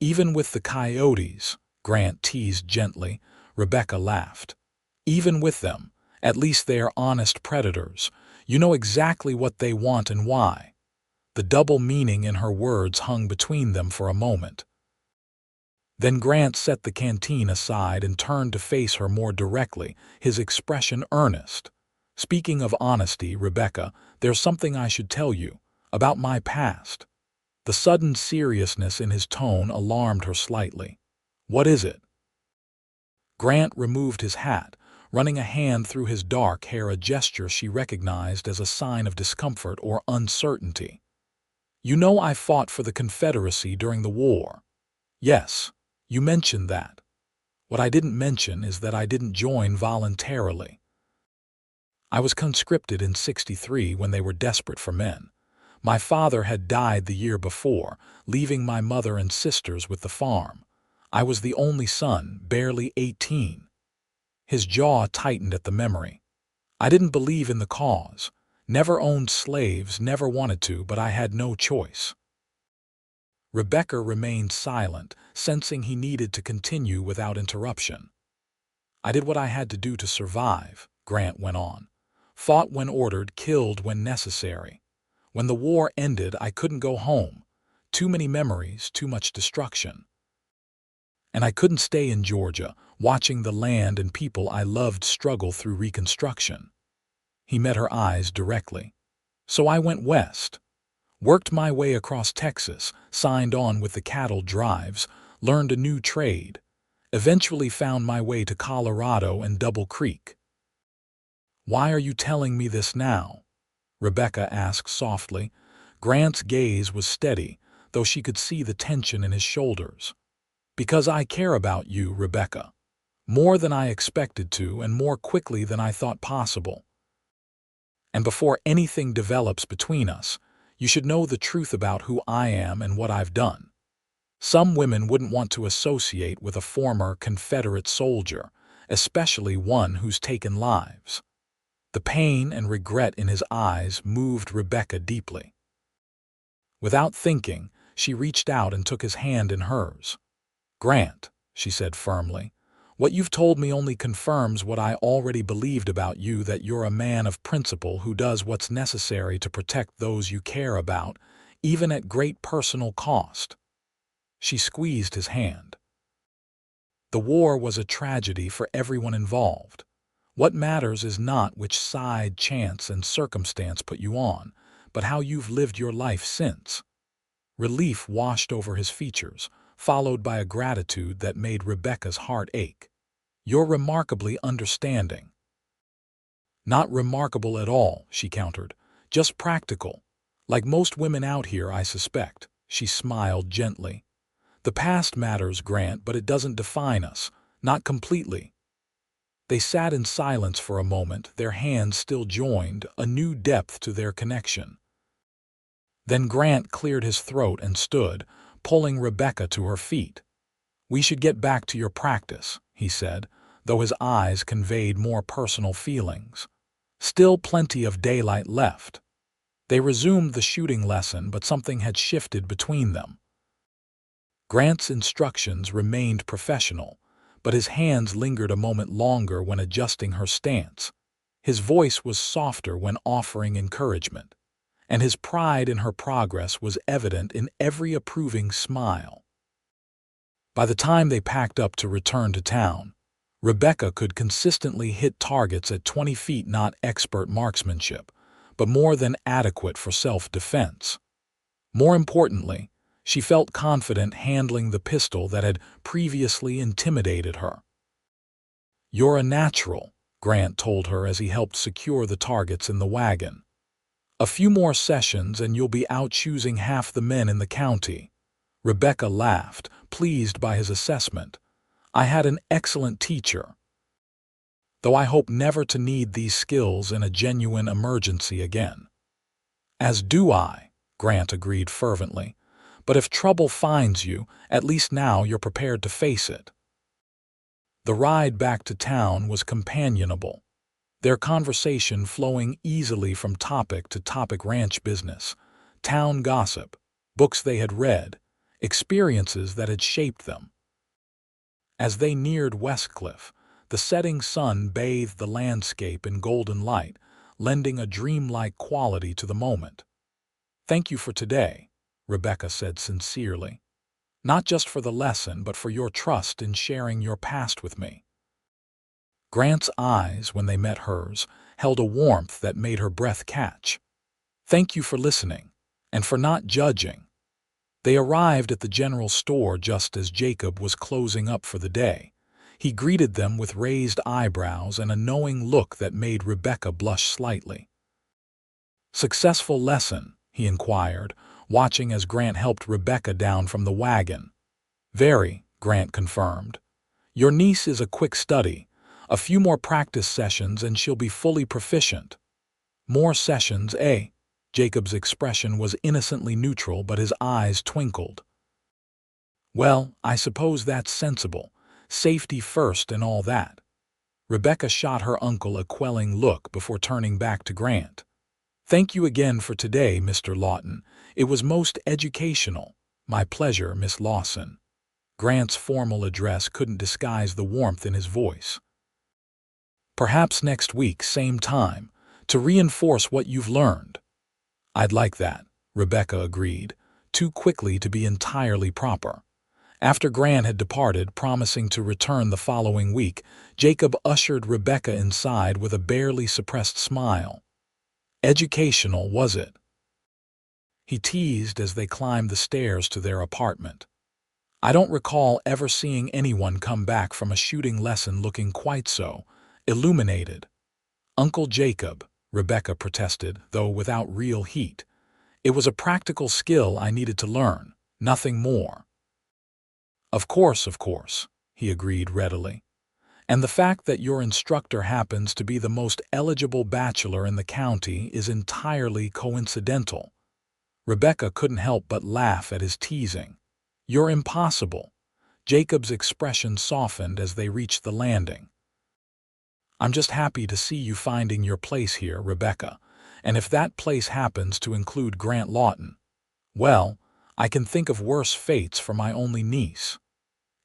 "Even with the Coyotes," Grant teased gently. Rebecca laughed. "Even with them, at least they are honest predators. You know exactly what they want and why." The double meaning in her words hung between them for a moment. Then Grant set the canteen aside and turned to face her more directly, his expression earnest. "Speaking of honesty, Rebecca, there's something I should tell you about my past." The sudden seriousness in his tone alarmed her slightly. "What is it?" Grant removed his hat, running a hand through his dark hair, a gesture she recognized as a sign of discomfort or uncertainty. "You know I fought for the Confederacy during the war." "Yes, you mentioned that. What I didn't mention is that I didn't join voluntarily. I was conscripted in '63 when they were desperate for men. My father had died the year before, leaving my mother and sisters with the farm. I was the only son, barely 18. His jaw tightened at the memory. "I didn't believe in the cause. Never owned slaves, never wanted to, but I had no choice." Rebecca remained silent, sensing he needed to continue without interruption. "I did what I had to do to survive," Grant went on. "Fought when ordered, killed when necessary. When the war ended, I couldn't go home. Too many memories, too much destruction. And I couldn't stay in Georgia, watching the land and people I loved struggle through Reconstruction." He met her eyes directly. "So I went west. Worked my way across Texas, signed on with the cattle drives, learned a new trade. Eventually found my way to Colorado and Double Creek." "Why are you telling me this now?" Rebecca asked softly. Grant's gaze was steady, though she could see the tension in his shoulders. "Because I care about you, Rebecca. More than I expected to, and more quickly than I thought possible. And before anything develops between us, you should know the truth about who I am and what I've done. Some women wouldn't want to associate with a former Confederate soldier, especially one who's taken lives." The pain and regret in his eyes moved Rebecca deeply. Without thinking, she reached out and took his hand in hers. "Grant," she said firmly, "what you've told me only confirms what I already believed about you, that you're a man of principle who does what's necessary to protect those you care about, even at great personal cost." She squeezed his hand. "The war was a tragedy for everyone involved. What matters is not which side chance and circumstance put you on, but how you've lived your life since." Relief washed over his features, followed by a gratitude that made Rebecca's heart ache. "You're remarkably understanding." "Not remarkable at all," she countered. "Just practical. Like most women out here, I suspect." She smiled gently. "The past matters, Grant, but it doesn't define us. Not completely." They sat in silence for a moment, their hands still joined, a new depth to their connection. Then Grant cleared his throat and stood, pulling Rebecca to her feet. "We should get back to your practice," he said, though his eyes conveyed more personal feelings. Still plenty of daylight left. They resumed the shooting lesson, but something had shifted between them. Grant's instructions remained professional, but his hands lingered a moment longer when adjusting her stance. His voice was softer when offering encouragement, and his pride in her progress was evident in every approving smile. By the time they packed up to return to town, Rebecca could consistently hit targets at 20 feet, not expert marksmanship, but more than adequate for self-defense. More importantly, she felt confident handling the pistol that had previously intimidated her. "You're a natural," Grant told her as he helped secure the targets in the wagon. "A few more sessions and you'll be out choosing half the men in the county." Rebecca laughed, pleased by his assessment. "I had an excellent teacher, though I hope never to need these skills in a genuine emergency again." "As do I," Grant agreed fervently. "But if trouble finds you, at least now you're prepared to face it." The ride back to town was companionable, their conversation flowing easily from topic to topic: ranch business, town gossip, books they had read, experiences that had shaped them. As they neared Westcliff, the setting sun bathed the landscape in golden light, lending a dreamlike quality to the moment. "Thank you for today," Rebecca said sincerely. "Not just for the lesson, but for your trust in sharing your past with me." Grant's eyes, when they met hers, held a warmth that made her breath catch. "Thank you for listening, and for not judging." They arrived at the general store just as Jacob was closing up for the day. He greeted them with raised eyebrows and a knowing look that made Rebecca blush slightly. "Successful lesson?" he inquired, watching as Grant helped Rebecca down from the wagon. "Very," Grant confirmed. "Your niece is a quick study. A few more practice sessions and she'll be fully proficient." "More sessions, eh?" Jacob's expression was innocently neutral, but his eyes twinkled. "Well, I suppose that's sensible. Safety first and all that." Rebecca shot her uncle a quelling look before turning back to Grant. "Thank you again for today, Mr. Lawton. It was most educational." "My pleasure, Miss Lawson." Grant's formal address couldn't disguise the warmth in his voice. "Perhaps next week, same time, to reinforce what you've learned." "I'd like that," Rebecca agreed, too quickly to be entirely proper. After Grant had departed, promising to return the following week, Jacob ushered Rebecca inside with a barely suppressed smile. "Educational, was it?" he teased as they climbed the stairs to their apartment. "I don't recall ever seeing anyone come back from a shooting lesson looking quite so illuminated." "Uncle Jacob," Rebecca protested, though without real heat. "It was a practical skill I needed to learn, nothing more." Of course," he agreed readily. "And the fact that your instructor happens to be the most eligible bachelor in the county is entirely coincidental." Rebecca couldn't help but laugh at his teasing. "You're impossible." Jacob's expression softened as they reached the landing. "I'm just happy to see you finding your place here, Rebecca, and if that place happens to include Grant Lawton, well, I can think of worse fates for my only niece."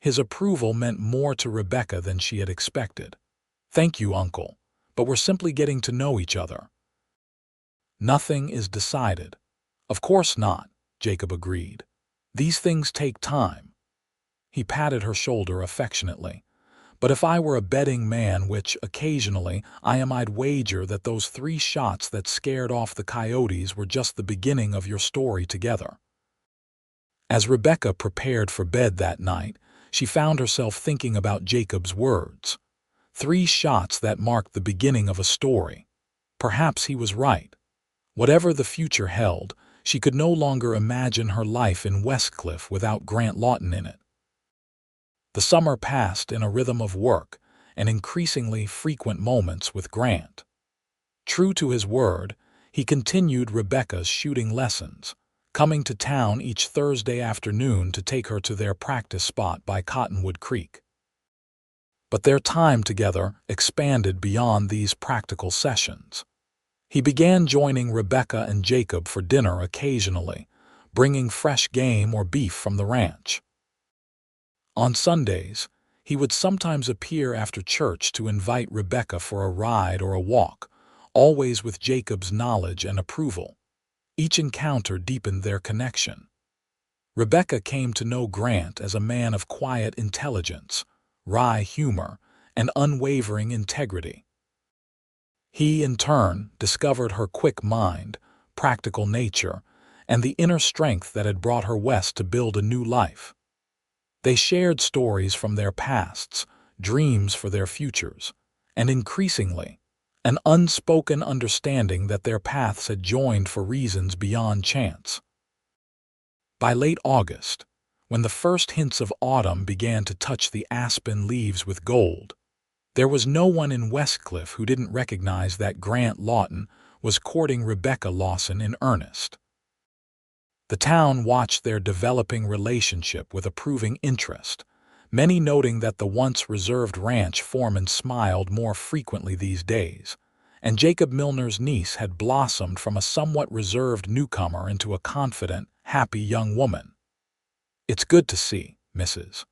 His approval meant more to Rebecca than she had expected. "Thank you, Uncle, but we're simply getting to know each other." "Nothing is decided." "Of course not," Jacob agreed. "These things take time." He patted her shoulder affectionately. "But if I were a betting man, which occasionally I am, I'd wager that those 3 shots that scared off the Coyotes were just the beginning of your story together." As Rebecca prepared for bed that night, she found herself thinking about Jacob's words. 3 shots that marked the beginning of a story. Perhaps he was right. Whatever the future held, she could no longer imagine her life in Westcliff without Grant Lawton in it. The summer passed in a rhythm of work and increasingly frequent moments with Grant. True to his word, he continued Rebecca's shooting lessons, coming to town each Thursday afternoon to take her to their practice spot by Cottonwood Creek. But their time together expanded beyond these practical sessions. He began joining Rebecca and Jacob for dinner occasionally, bringing fresh game or beef from the ranch. On Sundays, he would sometimes appear after church to invite Rebecca for a ride or a walk, always with Jacob's knowledge and approval. Each encounter deepened their connection. Rebecca came to know Grant as a man of quiet intelligence, wry humor, and unwavering integrity. He, in turn, discovered her quick mind, practical nature, and the inner strength that had brought her west to build a new life. They shared stories from their pasts, dreams for their futures, and increasingly, an unspoken understanding that their paths had joined for reasons beyond chance. By late August, when the first hints of autumn began to touch the aspen leaves with gold, there was no one in Westcliff who didn't recognize that Grant Lawton was courting Rebecca Lawson in earnest. The town watched their developing relationship with approving interest, many noting that the once reserved ranch foreman smiled more frequently these days, and Jacob Milner's niece had blossomed from a somewhat reserved newcomer into a confident, happy young woman. "It's good to see, Mrs.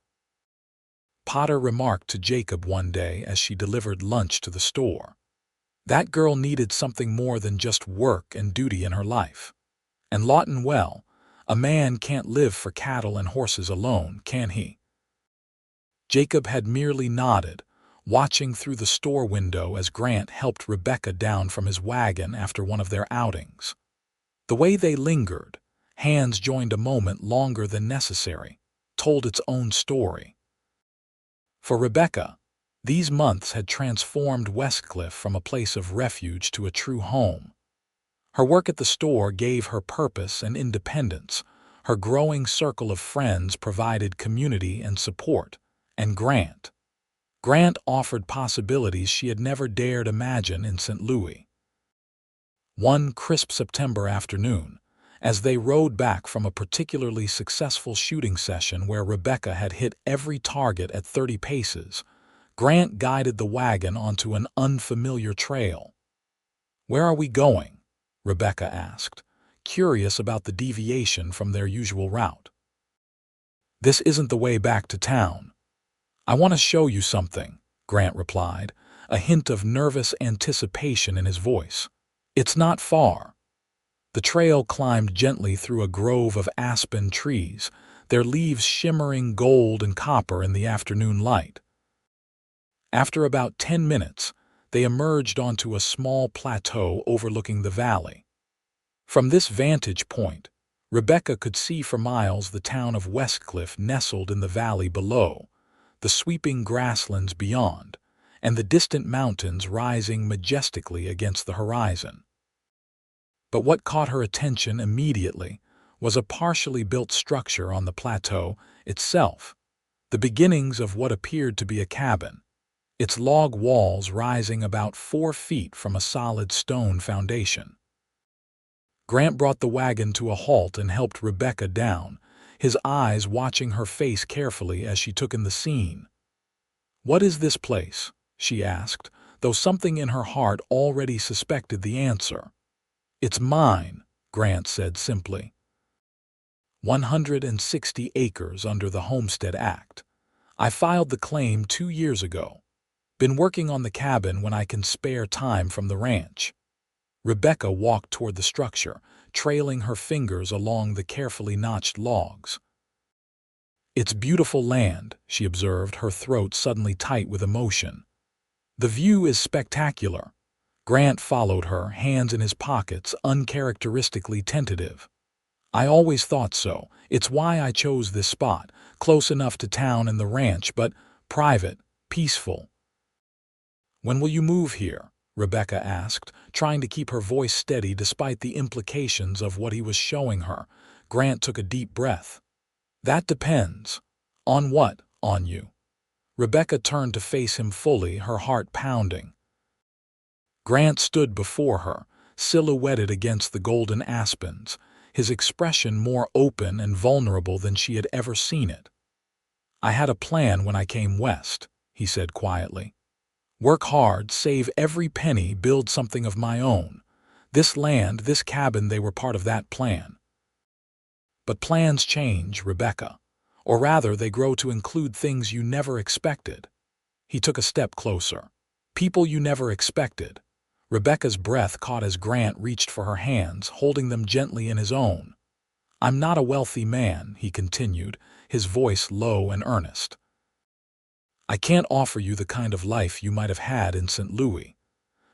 Potter remarked to Jacob one day as she delivered lunch to the store. That girl needed something more than just work and duty in her life. And Lawton, well, a man can't live for cattle and horses alone, can he? Jacob had merely nodded, watching through the store window as Grant helped Rebecca down from his wagon after one of their outings. The way they lingered, hands joined a moment longer than necessary, told its own story. For Rebecca, these months had transformed Westcliff from a place of refuge to a true home. Her work at the store gave her purpose and independence. Her growing circle of friends provided community and support. And Grant offered possibilities she had never dared imagine in St. Louis. One crisp September afternoon, as they rode back from a particularly successful shooting session where Rebecca had hit every target at 30 paces, Grant guided the wagon onto an unfamiliar trail. "Where are we going?" Rebecca asked, curious about the deviation from their usual route. "This isn't the way back to town. I want to show you something," Grant replied, a hint of nervous anticipation in his voice. "It's not far." The trail climbed gently through a grove of aspen trees, their leaves shimmering gold and copper in the afternoon light. After about 10 minutes, they emerged onto a small plateau overlooking the valley. From this vantage point, Rebecca could see for miles the town of Westcliff nestled in the valley below, the sweeping grasslands beyond, and the distant mountains rising majestically against the horizon. But what caught her attention immediately was a partially built structure on the plateau itself, the beginnings of what appeared to be a cabin, its log walls rising about 4 feet from a solid stone foundation. Grant brought the wagon to a halt and helped Rebecca down, his eyes watching her face carefully as she took in the scene. "What is this place?" she asked, though something in her heart already suspected the answer. "It's mine," Grant said simply. 160 acres under the Homestead Act. I filed the claim 2 years ago. Been working on the cabin when I can spare time from the ranch." Rebecca walked toward the structure, trailing her fingers along the carefully notched logs. "It's beautiful land," she observed, her throat suddenly tight with emotion. "The view is spectacular." Grant followed her, hands in his pockets, uncharacteristically tentative. "I always thought so. It's why I chose this spot, close enough to town and the ranch, but private, peaceful." "When will you move here?" Rebecca asked, trying to keep her voice steady despite the implications of what he was showing her. Grant took a deep breath. "That depends." "On what?" "On you." Rebecca turned to face him fully, her heart pounding. Grant stood before her, silhouetted against the golden aspens, his expression more open and vulnerable than she had ever seen it. "I had a plan when I came west," he said quietly. "Work hard, save every penny, build something of my own. This land, this cabin, they were part of that plan." "But plans change, Rebecca. Or rather, they grow to include things you never expected." He took a step closer. "People you never expected." Rebecca's breath caught as Grant reached for her hands, holding them gently in his own. "I'm not a wealthy man," he continued, his voice low and earnest. "I can't offer you the kind of life you might have had in St. Louis.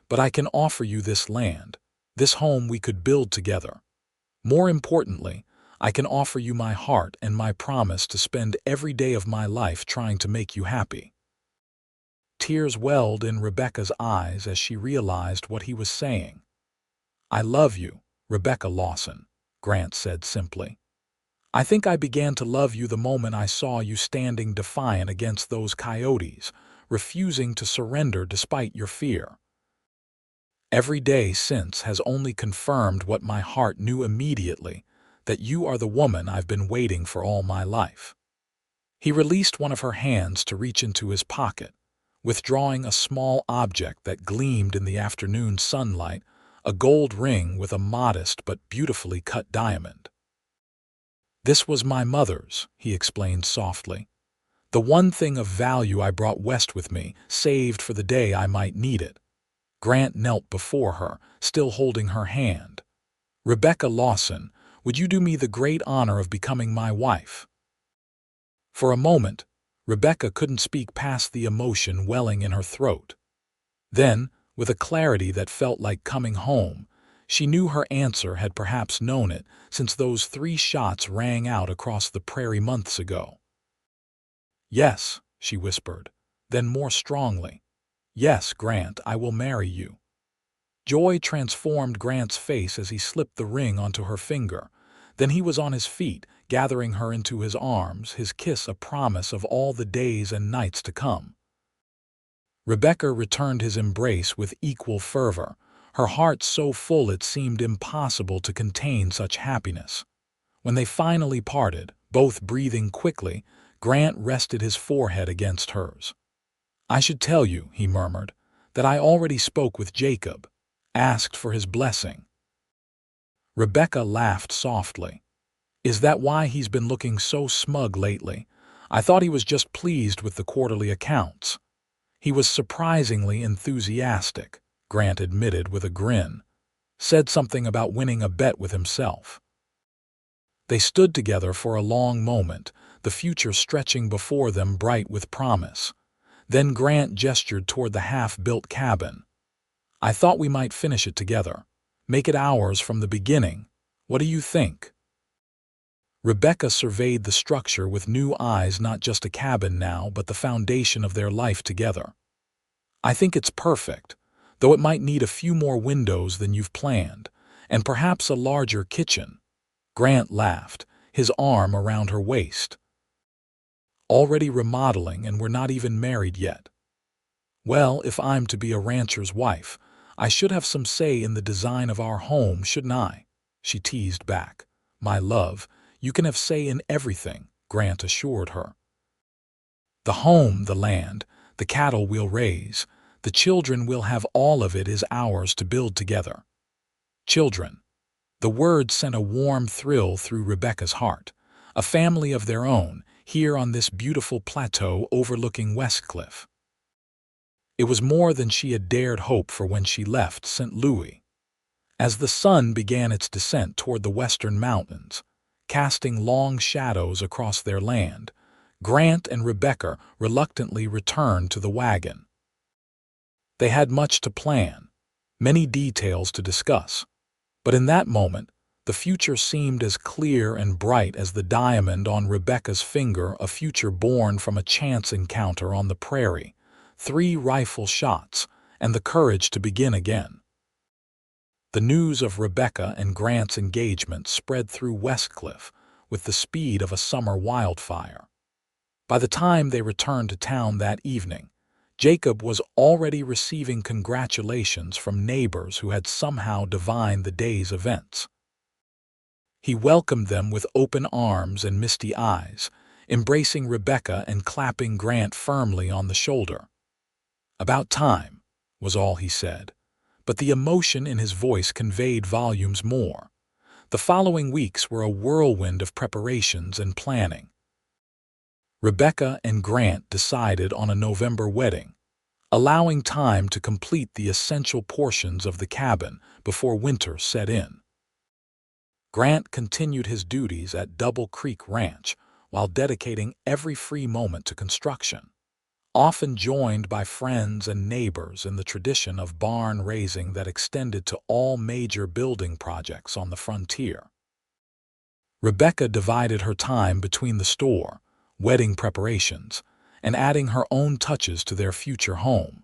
But I can offer you this land, this home we could build together. More importantly, I can offer you my heart and my promise to spend every day of my life trying to make you happy." Tears welled in Rebecca's eyes as she realized what he was saying. "I love you, Rebecca Lawson," Grant said simply. "I think I began to love you the moment I saw you standing defiant against those coyotes, refusing to surrender despite your fear. Every day since has only confirmed what my heart knew immediately, that you are the woman I've been waiting for all my life." He released one of her hands to reach into his pocket, withdrawing a small object that gleamed in the afternoon sunlight, a gold ring with a modest but beautifully cut diamond. "This was my mother's," he explained softly. "The one thing of value I brought west with me, saved for the day I might need it." Grant knelt before her, still holding her hand. "Rebecca Lawson, would you do me the great honor of becoming my wife?" For a moment, Rebecca couldn't speak past the emotion welling in her throat. Then, with a clarity that felt like coming home, she knew her answer had perhaps known it since those 3 shots rang out across the prairie months ago. "Yes," she whispered, then more strongly, "Yes, Grant, I will marry you." Joy transformed Grant's face as he slipped the ring onto her finger. Then he was on his feet, gathering her into his arms, his kiss a promise of all the days and nights to come. Rebecca returned his embrace with equal fervor, her heart so full it seemed impossible to contain such happiness. When they finally parted, both breathing quickly, Grant rested his forehead against hers. "I should tell you," he murmured, "that I already spoke with Jacob, asked for his blessing." Rebecca laughed softly. "Is that why he's been looking so smug lately? I thought he was just pleased with the quarterly accounts." "He was surprisingly enthusiastic," Grant admitted with a grin. "Said something about winning a bet with himself." They stood together for a long moment, the future stretching before them bright with promise. Then Grant gestured toward the half-built cabin. "I thought we might finish it together. Make it ours from the beginning. What do you think?" Rebecca surveyed the structure with new eyes, not just a cabin now, but the foundation of their life together. "I think it's perfect, though it might need a few more windows than you've planned, and perhaps a larger kitchen." Grant laughed, his arm around her waist. "Already remodeling, and we're not even married yet." "Well, if I'm to be a rancher's wife, I should have some say in the design of our home, shouldn't I?" she teased back. "My love, you can have say in everything," Grant assured her. "The home, the land, the cattle we'll raise, the children we'll have, all of it is ours to build together." Children. The word sent a warm thrill through Rebecca's heart. A family of their own, here on this beautiful plateau overlooking Westcliff. It was more than she had dared hope for when she left St. Louis. As the sun began its descent toward the western mountains, casting long shadows across their land, Grant and Rebecca reluctantly returned to the wagon. They had much to plan, many details to discuss, but in that moment, the future seemed as clear and bright as the diamond on Rebecca's finger, a future born from a chance encounter on the prairie, 3 rifle shots, and the courage to begin again. The news of Rebecca and Grant's engagement spread through Westcliff with the speed of a summer wildfire. By the time they returned to town that evening, Jacob was already receiving congratulations from neighbors who had somehow divined the day's events. He welcomed them with open arms and misty eyes, embracing Rebecca and clapping Grant firmly on the shoulder. "About time," was all he said, but the emotion in his voice conveyed volumes more. The following weeks were a whirlwind of preparations and planning. Rebecca and Grant decided on a November wedding, allowing time to complete the essential portions of the cabin before winter set in. Grant continued his duties at Double Creek Ranch while dedicating every free moment to construction, often joined by friends and neighbors in the tradition of barn raising that extended to all major building projects on the frontier. Rebecca divided her time between the store, wedding preparations, and adding her own touches to their future home.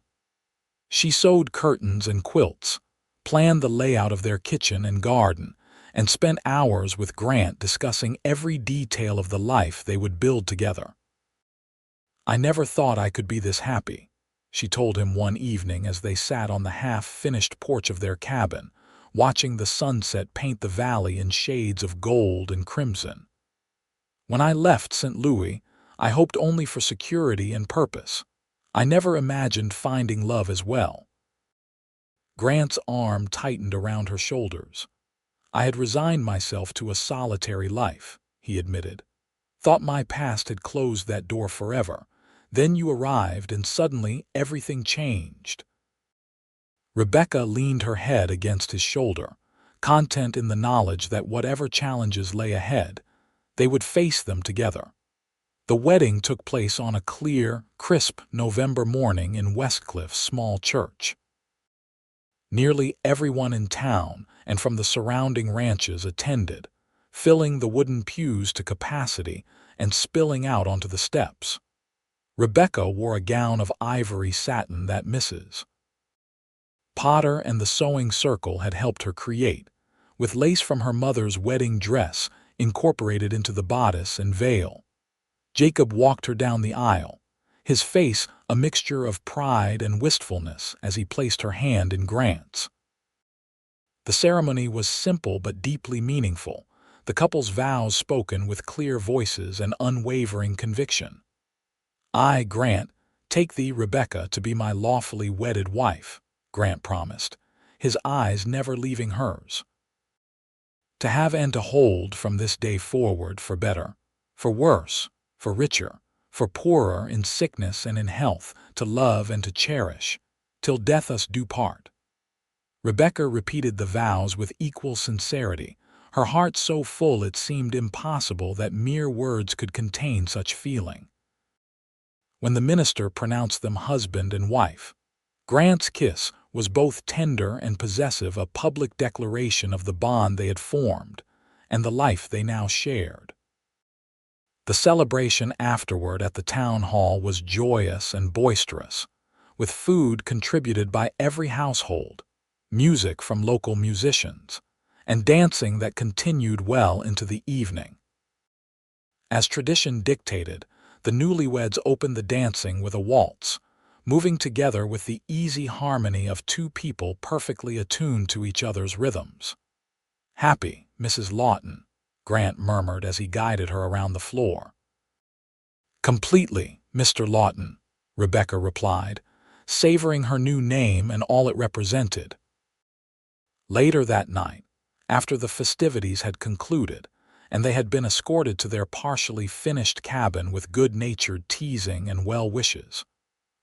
She sewed curtains and quilts, planned the layout of their kitchen and garden, and spent hours with Grant discussing every detail of the life they would build together. "I never thought I could be this happy," she told him one evening as they sat on the half-finished porch of their cabin, watching the sunset paint the valley in shades of gold and crimson. "When I left St. Louis, I hoped only for security and purpose. I never imagined finding love as well." Grant's arm tightened around her shoulders. "I had resigned myself to a solitary life," he admitted. "Thought my past had closed that door forever. Then you arrived and suddenly everything changed." Rebecca leaned her head against his shoulder, content in the knowledge that whatever challenges lay ahead, they would face them together. The wedding took place on a clear, crisp November morning in Westcliff's small church. Nearly everyone in town and from the surrounding ranches attended, filling the wooden pews to capacity and spilling out onto the steps. Rebecca wore a gown of ivory satin that Mrs. Potter and the sewing circle had helped her create, with lace from her mother's wedding dress incorporated into the bodice and veil. Jacob walked her down the aisle, his face a mixture of pride and wistfulness as he placed her hand in Grant's. The ceremony was simple but deeply meaningful, the couple's vows spoken with clear voices and unwavering conviction. "I, Grant, take thee, Rebecca, to be my lawfully wedded wife," Grant promised, his eyes never leaving hers. "To have and to hold from this day forward for better, for worse, for richer, for poorer in sickness and in health, to love and to cherish, till death us do part." Rebecca repeated the vows with equal sincerity, her heart so full it seemed impossible that mere words could contain such feeling. When the minister pronounced them husband and wife, Grant's kiss was both tender and possessive, a public declaration of the bond they had formed and the life they now shared. The celebration afterward at the town hall was joyous and boisterous, with food contributed by every household, music from local musicians, and dancing that continued well into the evening. As tradition dictated, the newlyweds opened the dancing with a waltz, moving together with the easy harmony of two people perfectly attuned to each other's rhythms. "Happy, Mrs. Lawton," Grant murmured as he guided her around the floor. "Completely, Mr. Lawton," Rebecca replied, savoring her new name and all it represented. Later that night, after the festivities had concluded, and they had been escorted to their partially finished cabin with good-natured teasing and well wishes,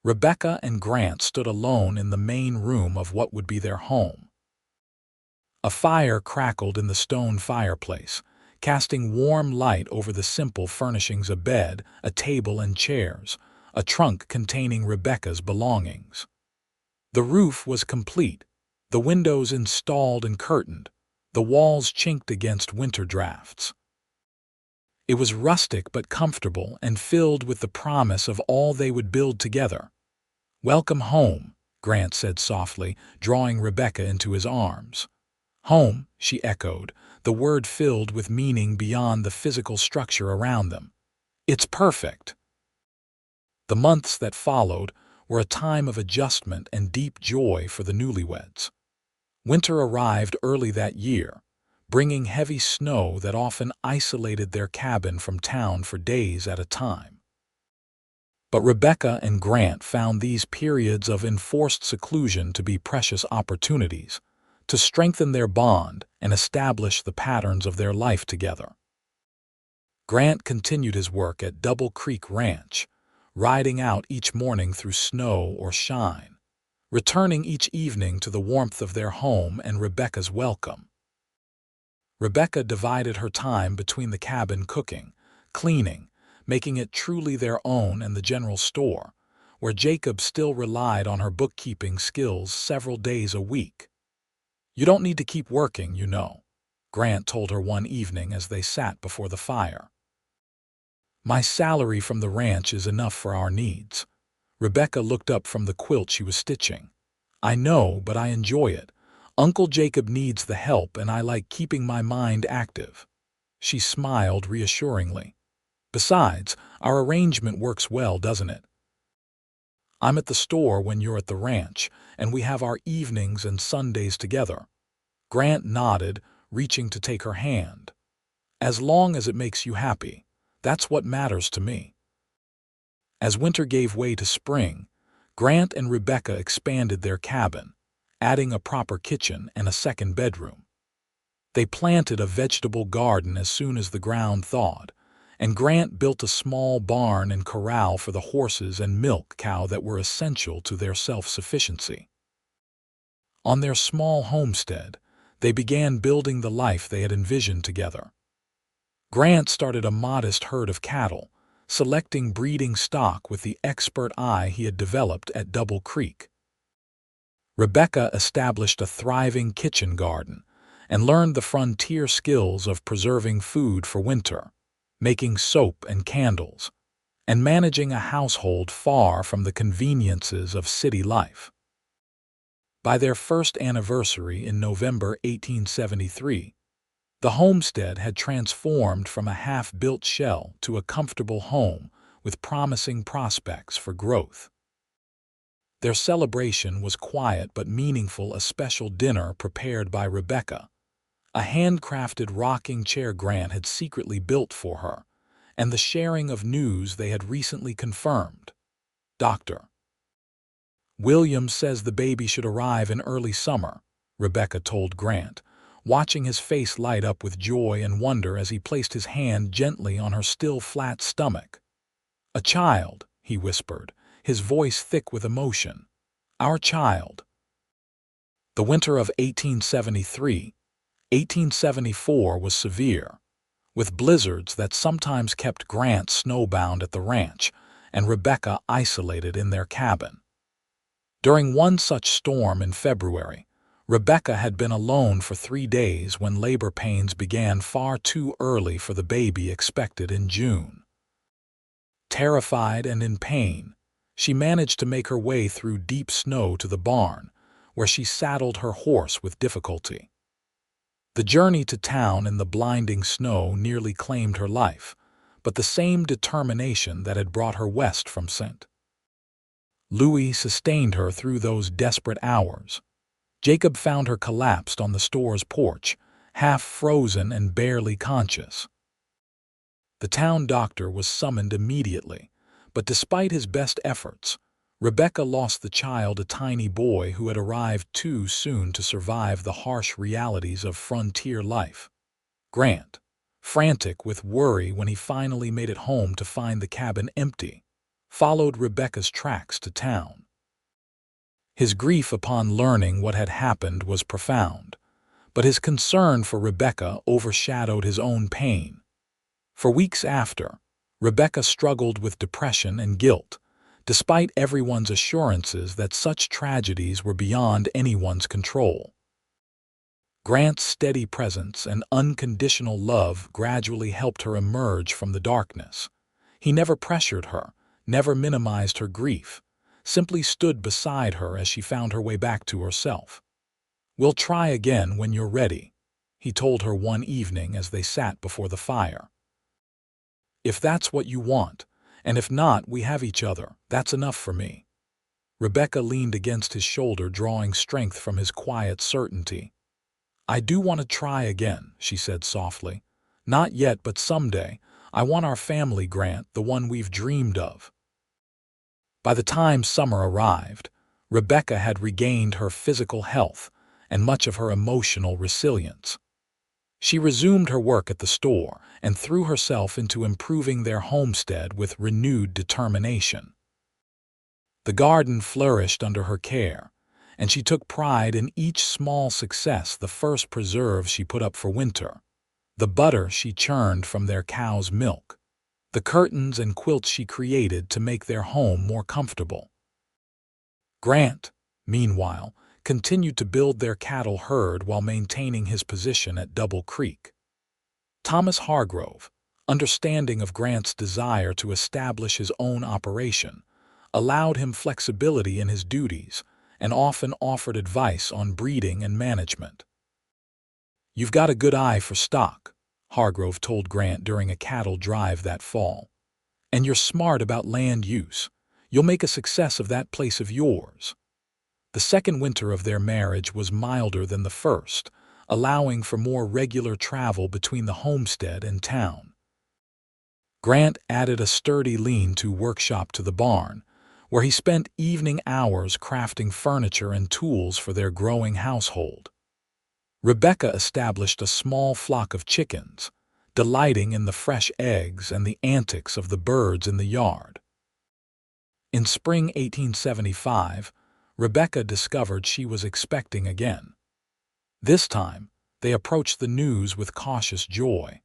Rebecca and Grant stood alone in the main room of what would be their home. A fire crackled in the stone fireplace, casting warm light over the simple furnishings: a bed, a table and chairs, a trunk containing Rebecca's belongings. The roof was complete, the windows installed and curtained, the walls chinked against winter drafts. It was rustic but comfortable and filled with the promise of all they would build together. "Welcome home," Grant said softly, drawing Rebecca into his arms. "Home," she echoed, the word filled with meaning beyond the physical structure around them. "It's perfect." The months that followed were a time of adjustment and deep joy for the newlyweds. Winter arrived early that year, bringing heavy snow that often isolated their cabin from town for days at a time. But Rebecca and Grant found these periods of enforced seclusion to be precious opportunities to strengthen their bond and establish the patterns of their life together. Grant continued his work at Double Creek Ranch, riding out each morning through snow or shine, returning each evening to the warmth of their home and Rebecca's welcome. Rebecca divided her time between the cabin cooking, cleaning, making it truly their own, and the general store, where Jacob still relied on her bookkeeping skills several days a week. "You don't need to keep working, you know," Grant told her one evening as they sat before the fire. "My salary from the ranch is enough for our needs." Rebecca looked up from the quilt she was stitching. "I know, but I enjoy it. Uncle Jacob needs the help and I like keeping my mind active." She smiled reassuringly. "Besides, our arrangement works well, doesn't it? I'm at the store when you're at the ranch, and we have our evenings and Sundays together." Grant nodded, reaching to take her hand. "As long as it makes you happy, that's what matters to me." As winter gave way to spring, Grant and Rebecca expanded their cabin, adding a proper kitchen and a second bedroom. They planted a vegetable garden as soon as the ground thawed, and Grant built a small barn and corral for the horses and milk cow that were essential to their self-sufficiency. On their small homestead, they began building the life they had envisioned together. Grant started a modest herd of cattle, selecting breeding stock with the expert eye he had developed at Double Creek. Rebecca established a thriving kitchen garden and learned the frontier skills of preserving food for winter, making soap and candles, and managing a household far from the conveniences of city life. By their first anniversary in November 1873, the homestead had transformed from a half-built shell to a comfortable home with promising prospects for growth. Their celebration was quiet but meaningful, a special dinner prepared by Rebecca, a handcrafted rocking chair Grant had secretly built for her, and the sharing of news they had recently confirmed. Dr. Williams says the baby should arrive in early summer, Rebecca told Grant, watching his face light up with joy and wonder as he placed his hand gently on her still flat stomach. "A child," he whispered, his voice thick with emotion. "Our child." The winter of 1874 was severe, with blizzards that sometimes kept Grant snowbound at the ranch and Rebecca isolated in their cabin. During one such storm in February, Rebecca had been alone for 3 days when labor pains began far too early for the baby expected in June. Terrified and in pain, she managed to make her way through deep snow to the barn, where she saddled her horse with difficulty. The journey to town in the blinding snow nearly claimed her life, but the same determination that had brought her west from St. Louis sustained her through those desperate hours. Jacob found her collapsed on the store's porch, half frozen and barely conscious. The town doctor was summoned immediately, but despite his best efforts, Rebecca lost the child, a tiny boy who had arrived too soon to survive the harsh realities of frontier life. Grant, frantic with worry when he finally made it home to find the cabin empty, followed Rebecca's tracks to town. His grief upon learning what had happened was profound, but his concern for Rebecca overshadowed his own pain. For weeks after, Rebecca struggled with depression and guilt, despite everyone's assurances that such tragedies were beyond anyone's control. Grant's steady presence and unconditional love gradually helped her emerge from the darkness. He never pressured her, never minimized her grief, simply stood beside her as she found her way back to herself. "We'll try again when you're ready," he told her one evening as they sat before the fire. "If that's what you want, and if not, we have each other. That's enough for me." Rebecca leaned against his shoulder, drawing strength from his quiet certainty. "I do want to try again," she said softly. "Not yet, but someday. I want our family, Grant, the one we've dreamed of." By the time summer arrived, Rebecca had regained her physical health and much of her emotional resilience. She resumed her work at the store and threw herself into improving their homestead with renewed determination. The garden flourished under her care, and she took pride in each small success: the first preserves she put up for winter, the butter she churned from their cow's milk, the curtains and quilts she created to make their home more comfortable. Grant, meanwhile, continued to build their cattle herd while maintaining his position at Double Creek. Thomas Hargrove, understanding of Grant's desire to establish his own operation, allowed him flexibility in his duties and often offered advice on breeding and management. "You've got a good eye for stock," Hargrove told Grant during a cattle drive that fall. "And you're smart about land use. You'll make a success of that place of yours." The second winter of their marriage was milder than the first, allowing for more regular travel between the homestead and town. Grant added a sturdy lean-to workshop to the barn, where he spent evening hours crafting furniture and tools for their growing household. Rebecca established a small flock of chickens, delighting in the fresh eggs and the antics of the birds in the yard. In spring 1875, Rebecca discovered she was expecting again. This time, they approached the news with cautious joy,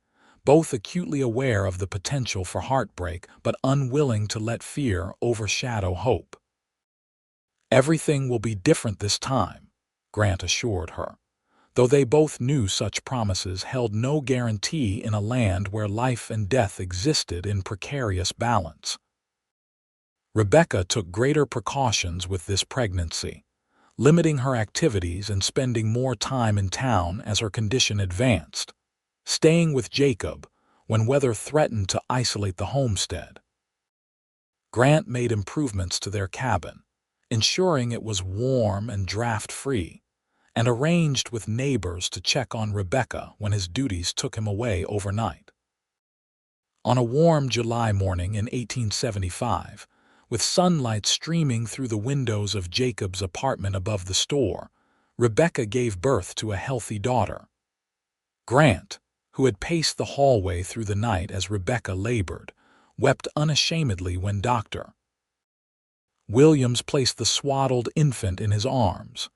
both acutely aware of the potential for heartbreak but unwilling to let fear overshadow hope. "Everything will be different this time," Grant assured her, though they both knew such promises held no guarantee in a land where life and death existed in precarious balance. Rebecca took greater precautions with this pregnancy, limiting her activities and spending more time in town as her condition advanced, staying with Jacob when weather threatened to isolate the homestead. Grant made improvements to their cabin, ensuring it was warm and draft-free, and arranged with neighbors to check on Rebecca when his duties took him away overnight. On a warm July morning in 1875, with sunlight streaming through the windows of Jacob's apartment above the store, Rebecca gave birth to a healthy daughter. Grant, who had paced the hallway through the night as Rebecca labored, wept unashamedly when Dr. Williams placed the swaddled infant in his arms.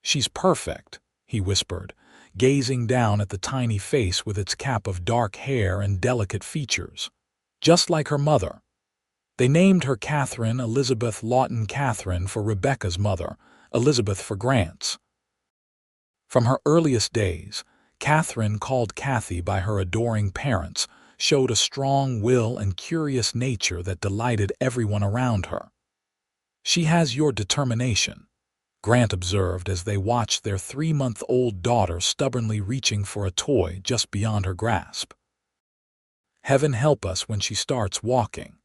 "She's perfect," he whispered, gazing down at the tiny face with its cap of dark hair and delicate features, "just like her mother." They named her Catherine Elizabeth Lawton, Catherine for Rebecca's mother, Elizabeth for Grant's. From her earliest days, Catherine, called Kathy by her adoring parents, showed a strong will and curious nature that delighted everyone around her. "She has your determination," Grant observed as they watched their 3-month-old daughter stubbornly reaching for a toy just beyond her grasp. "Heaven help us when she starts walking."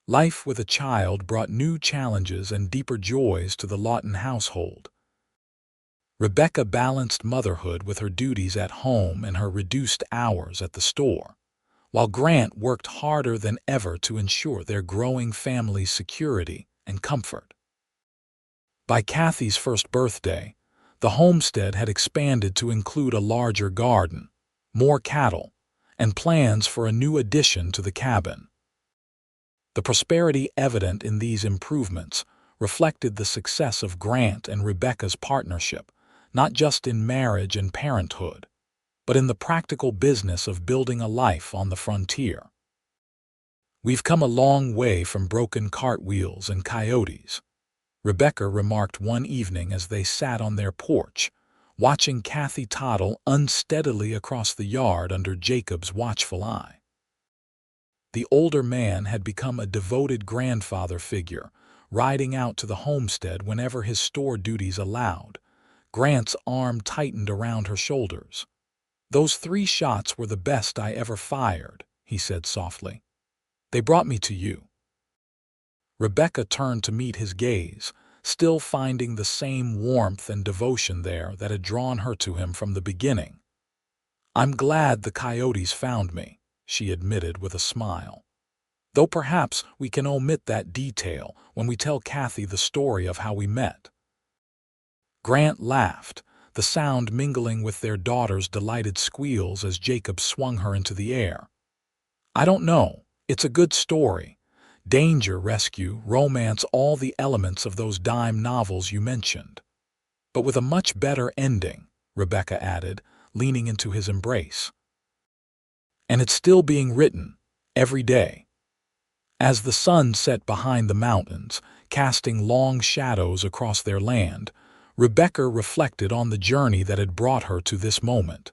Life with a child brought new challenges and deeper joys to the Lawton household. Rebecca balanced motherhood with her duties at home and her reduced hours at the store, while Grant worked harder than ever to ensure their growing family's security and comfort. By Kathy's first birthday, the homestead had expanded to include a larger garden, more cattle, and plans for a new addition to the cabin. The prosperity evident in these improvements reflected the success of Grant and Rebecca's partnership, not just in marriage and parenthood, but in the practical business of building a life on the frontier. "We've come a long way from broken cartwheels and coyotes," Rebecca remarked one evening as they sat on their porch, watching Kathy toddle unsteadily across the yard under Jacob's watchful eye. The older man had become a devoted grandfather figure, riding out to the homestead whenever his store duties allowed. Grant's arm tightened around her shoulders. "Those 3 shots were the best I ever fired," he said softly. "They brought me to you." Rebecca turned to meet his gaze, still finding the same warmth and devotion there that had drawn her to him from the beginning. "I'm glad the coyotes found me," she admitted with a smile. "Though perhaps we can omit that detail when we tell Kathy the story of how we met." Grant laughed, the sound mingling with their daughter's delighted squeals as Jacob swung her into the air. "I don't know. It's a good story. Danger, rescue, romance, all the elements of those dime novels you mentioned. But with a much better ending," Rebecca added, leaning into his embrace. "And it's still being written, every day." As the sun set behind the mountains, casting long shadows across their land, Rebecca reflected on the journey that had brought her to this moment.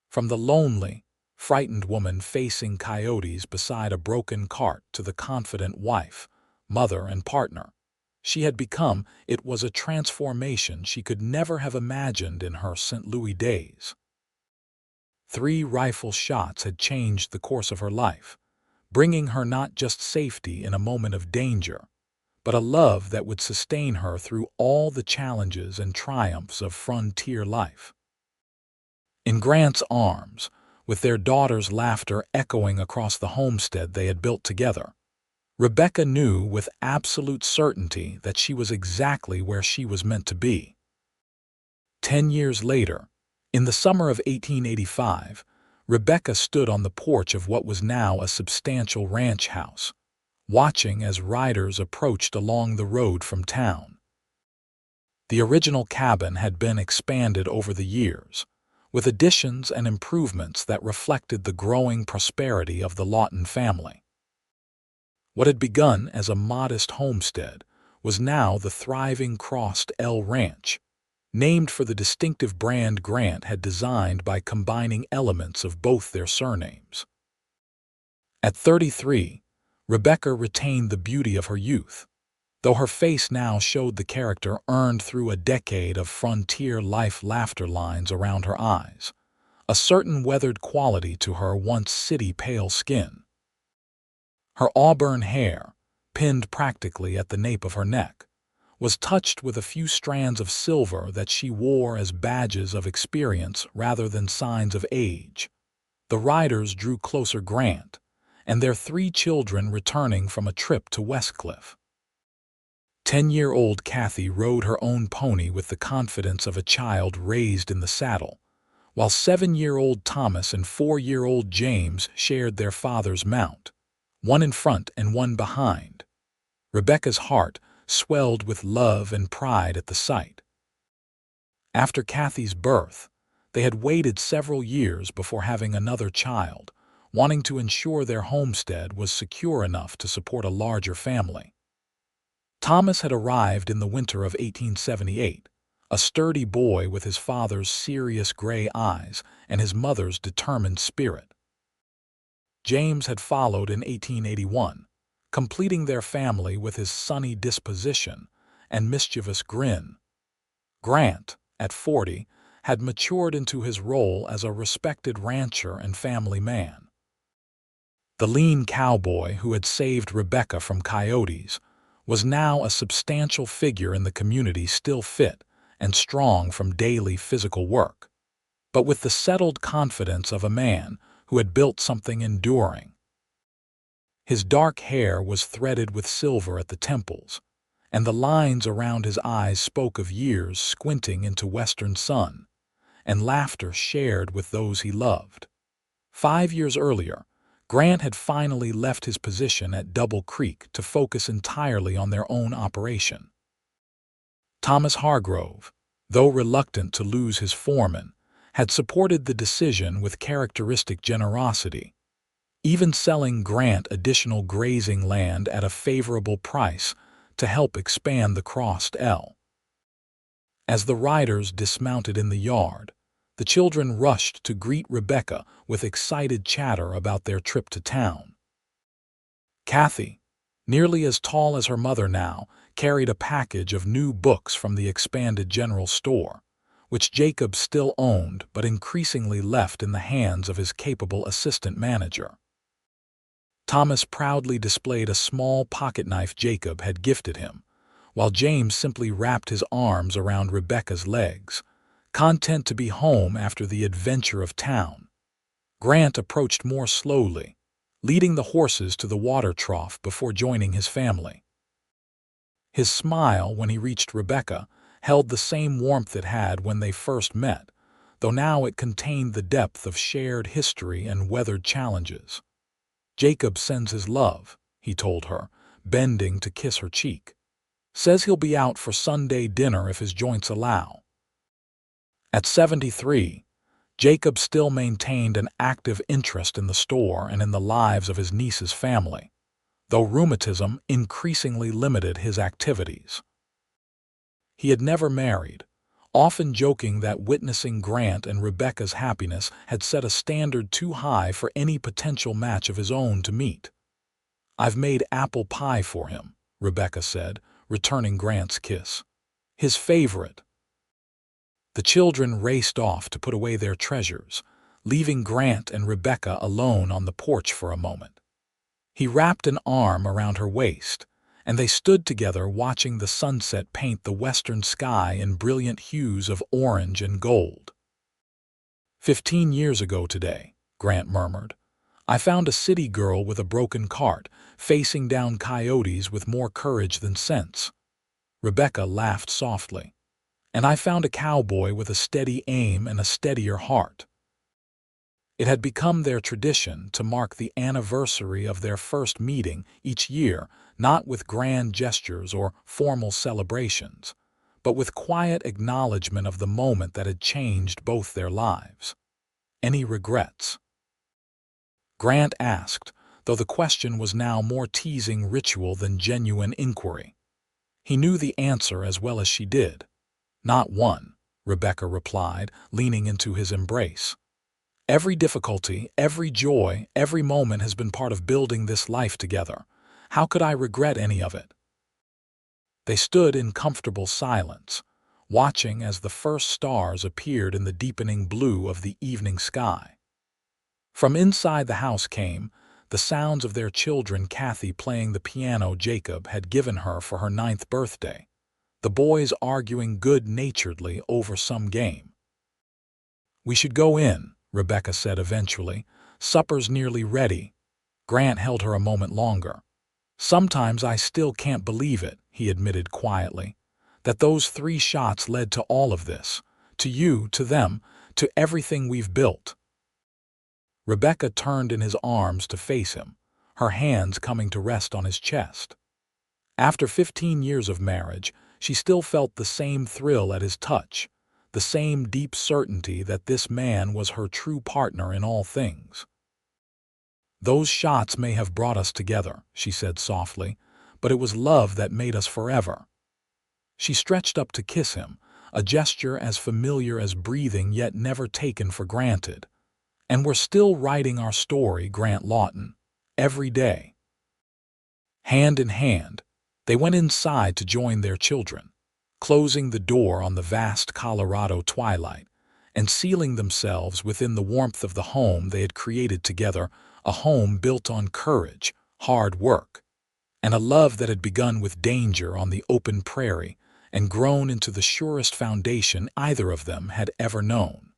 From the lonely, frightened woman facing coyotes beside a broken cart to the confident wife, mother, and partner she had become, it was a transformation she could never have imagined in her St. Louis days. 3 rifle shots had changed the course of her life, bringing her not just safety in a moment of danger, but a love that would sustain her through all the challenges and triumphs of frontier life. In Grant's arms, with their daughter's laughter echoing across the homestead they had built together, Rebecca knew with absolute certainty that she was exactly where she was meant to be. 10 years later, in the summer of 1885, Rebecca stood on the porch of what was now a substantial ranch house, watching as riders approached along the road from town. The original cabin had been expanded over the years, with additions and improvements that reflected the growing prosperity of the Lawton family. What had begun as a modest homestead was now the thriving Crossed L Ranch, named for the distinctive brand Grant had designed by combining elements of both their surnames. At 33, Rebecca retained the beauty of her youth, though her face now showed the character earned through a decade of frontier life. Laughter lines around her eyes, a certain weathered quality to her once city pale skin. Her auburn hair, pinned practically at the nape of her neck, was touched with a few strands of silver that she wore as badges of experience rather than signs of age. The riders drew closer. Grant and their 3 children returning from a trip to Westcliff. 10-year-old Kathy rode her own pony with the confidence of a child raised in the saddle, while 7-year-old Thomas and 4-year-old James shared their father's mount, one in front and one behind. Rebecca's heart swelled with love and pride at the sight. After Kathy's birth, they had waited several years before having another child, wanting to ensure their homestead was secure enough to support a larger family. Thomas had arrived in the winter of 1878, a sturdy boy with his father's serious gray eyes and his mother's determined spirit. James had followed in 1881, completing their family with his sunny disposition and mischievous grin. Grant, at 40, had matured into his role as a respected rancher and family man. The lean cowboy who had saved Rebecca from coyotes was now a substantial figure in the community, still fit and strong from daily physical work, but with the settled confidence of a man who had built something enduring. His dark hair was threaded with silver at the temples, and the lines around his eyes spoke of years squinting into western sun, and laughter shared with those he loved. 5 years earlier, Grant had finally left his position at Double Creek to focus entirely on their own operation. Thomas Hargrove, though reluctant to lose his foreman, had supported the decision with characteristic generosity, even selling Grant additional grazing land at a favorable price to help expand the Crossed L. As the riders dismounted in the yard, the children rushed to greet Rebecca with excited chatter about their trip to town. Kathy, nearly as tall as her mother now, carried a package of new books from the expanded general store, which Jacob still owned but increasingly left in the hands of his capable assistant manager. Thomas proudly displayed a small pocketknife Jacob had gifted him, while James simply wrapped his arms around Rebecca's legs, content to be home after the adventure of town. Grant approached more slowly, leading the horses to the water trough before joining his family. His smile when he reached Rebecca held the same warmth it had when they first met, though now it contained the depth of shared history and weathered challenges. "Jacob sends his love," he told her, bending to kiss her cheek. "Says he'll be out for Sunday dinner if his joints allow." At 73, Jacob still maintained an active interest in the store and in the lives of his niece's family, though rheumatism increasingly limited his activities. He had never married, often joking that witnessing Grant and Rebecca's happiness had set a standard too high for any potential match of his own to meet. "I've made apple pie for him," Rebecca said, returning Grant's kiss. "His favorite." The children raced off to put away their treasures, leaving Grant and Rebecca alone on the porch for a moment. He wrapped an arm around her waist, and they stood together watching the sunset paint the western sky in brilliant hues of orange and gold. 15 years ago today," Grant murmured, "I found a city girl with a broken cart, facing down coyotes with more courage than sense." Rebecca laughed softly. "And I found a cowboy with a steady aim and a steadier heart." It had become their tradition to mark the anniversary of their first meeting each year, not with grand gestures or formal celebrations, but with quiet acknowledgement of the moment that had changed both their lives. "Any regrets?" Grant asked, though the question was now more teasing ritual than genuine inquiry. He knew the answer as well as she did. "Not one," Rebecca replied, leaning into his embrace. "Every difficulty, every joy, every moment has been part of building this life together. How could I regret any of it?" They stood in comfortable silence, watching as the first stars appeared in the deepening blue of the evening sky. From inside the house came the sounds of their children, Kathy playing the piano Jacob had given her for her 9th birthday, the boys arguing good-naturedly over some game. "We should go in," Rebecca said eventually. "Supper's nearly ready." Grant held her a moment longer. "Sometimes I still can't believe it," he admitted quietly, "that those 3 shots led to all of this, to you, to them, to everything we've built." Rebecca turned in his arms to face him, her hands coming to rest on his chest. After 15 years of marriage, she still felt the same thrill at his touch, the same deep certainty that this man was her true partner in all things. "Those shots may have brought us together," she said softly, "but it was love that made us forever." She stretched up to kiss him, a gesture as familiar as breathing yet never taken for granted. "And we're still writing our story, Grant Lawton, every day." Hand in hand, they went inside to join their children, closing the door on the vast Colorado twilight and sealing themselves within the warmth of the home they had created together, a home built on courage, hard work, and a love that had begun with danger on the open prairie and grown into the surest foundation either of them had ever known.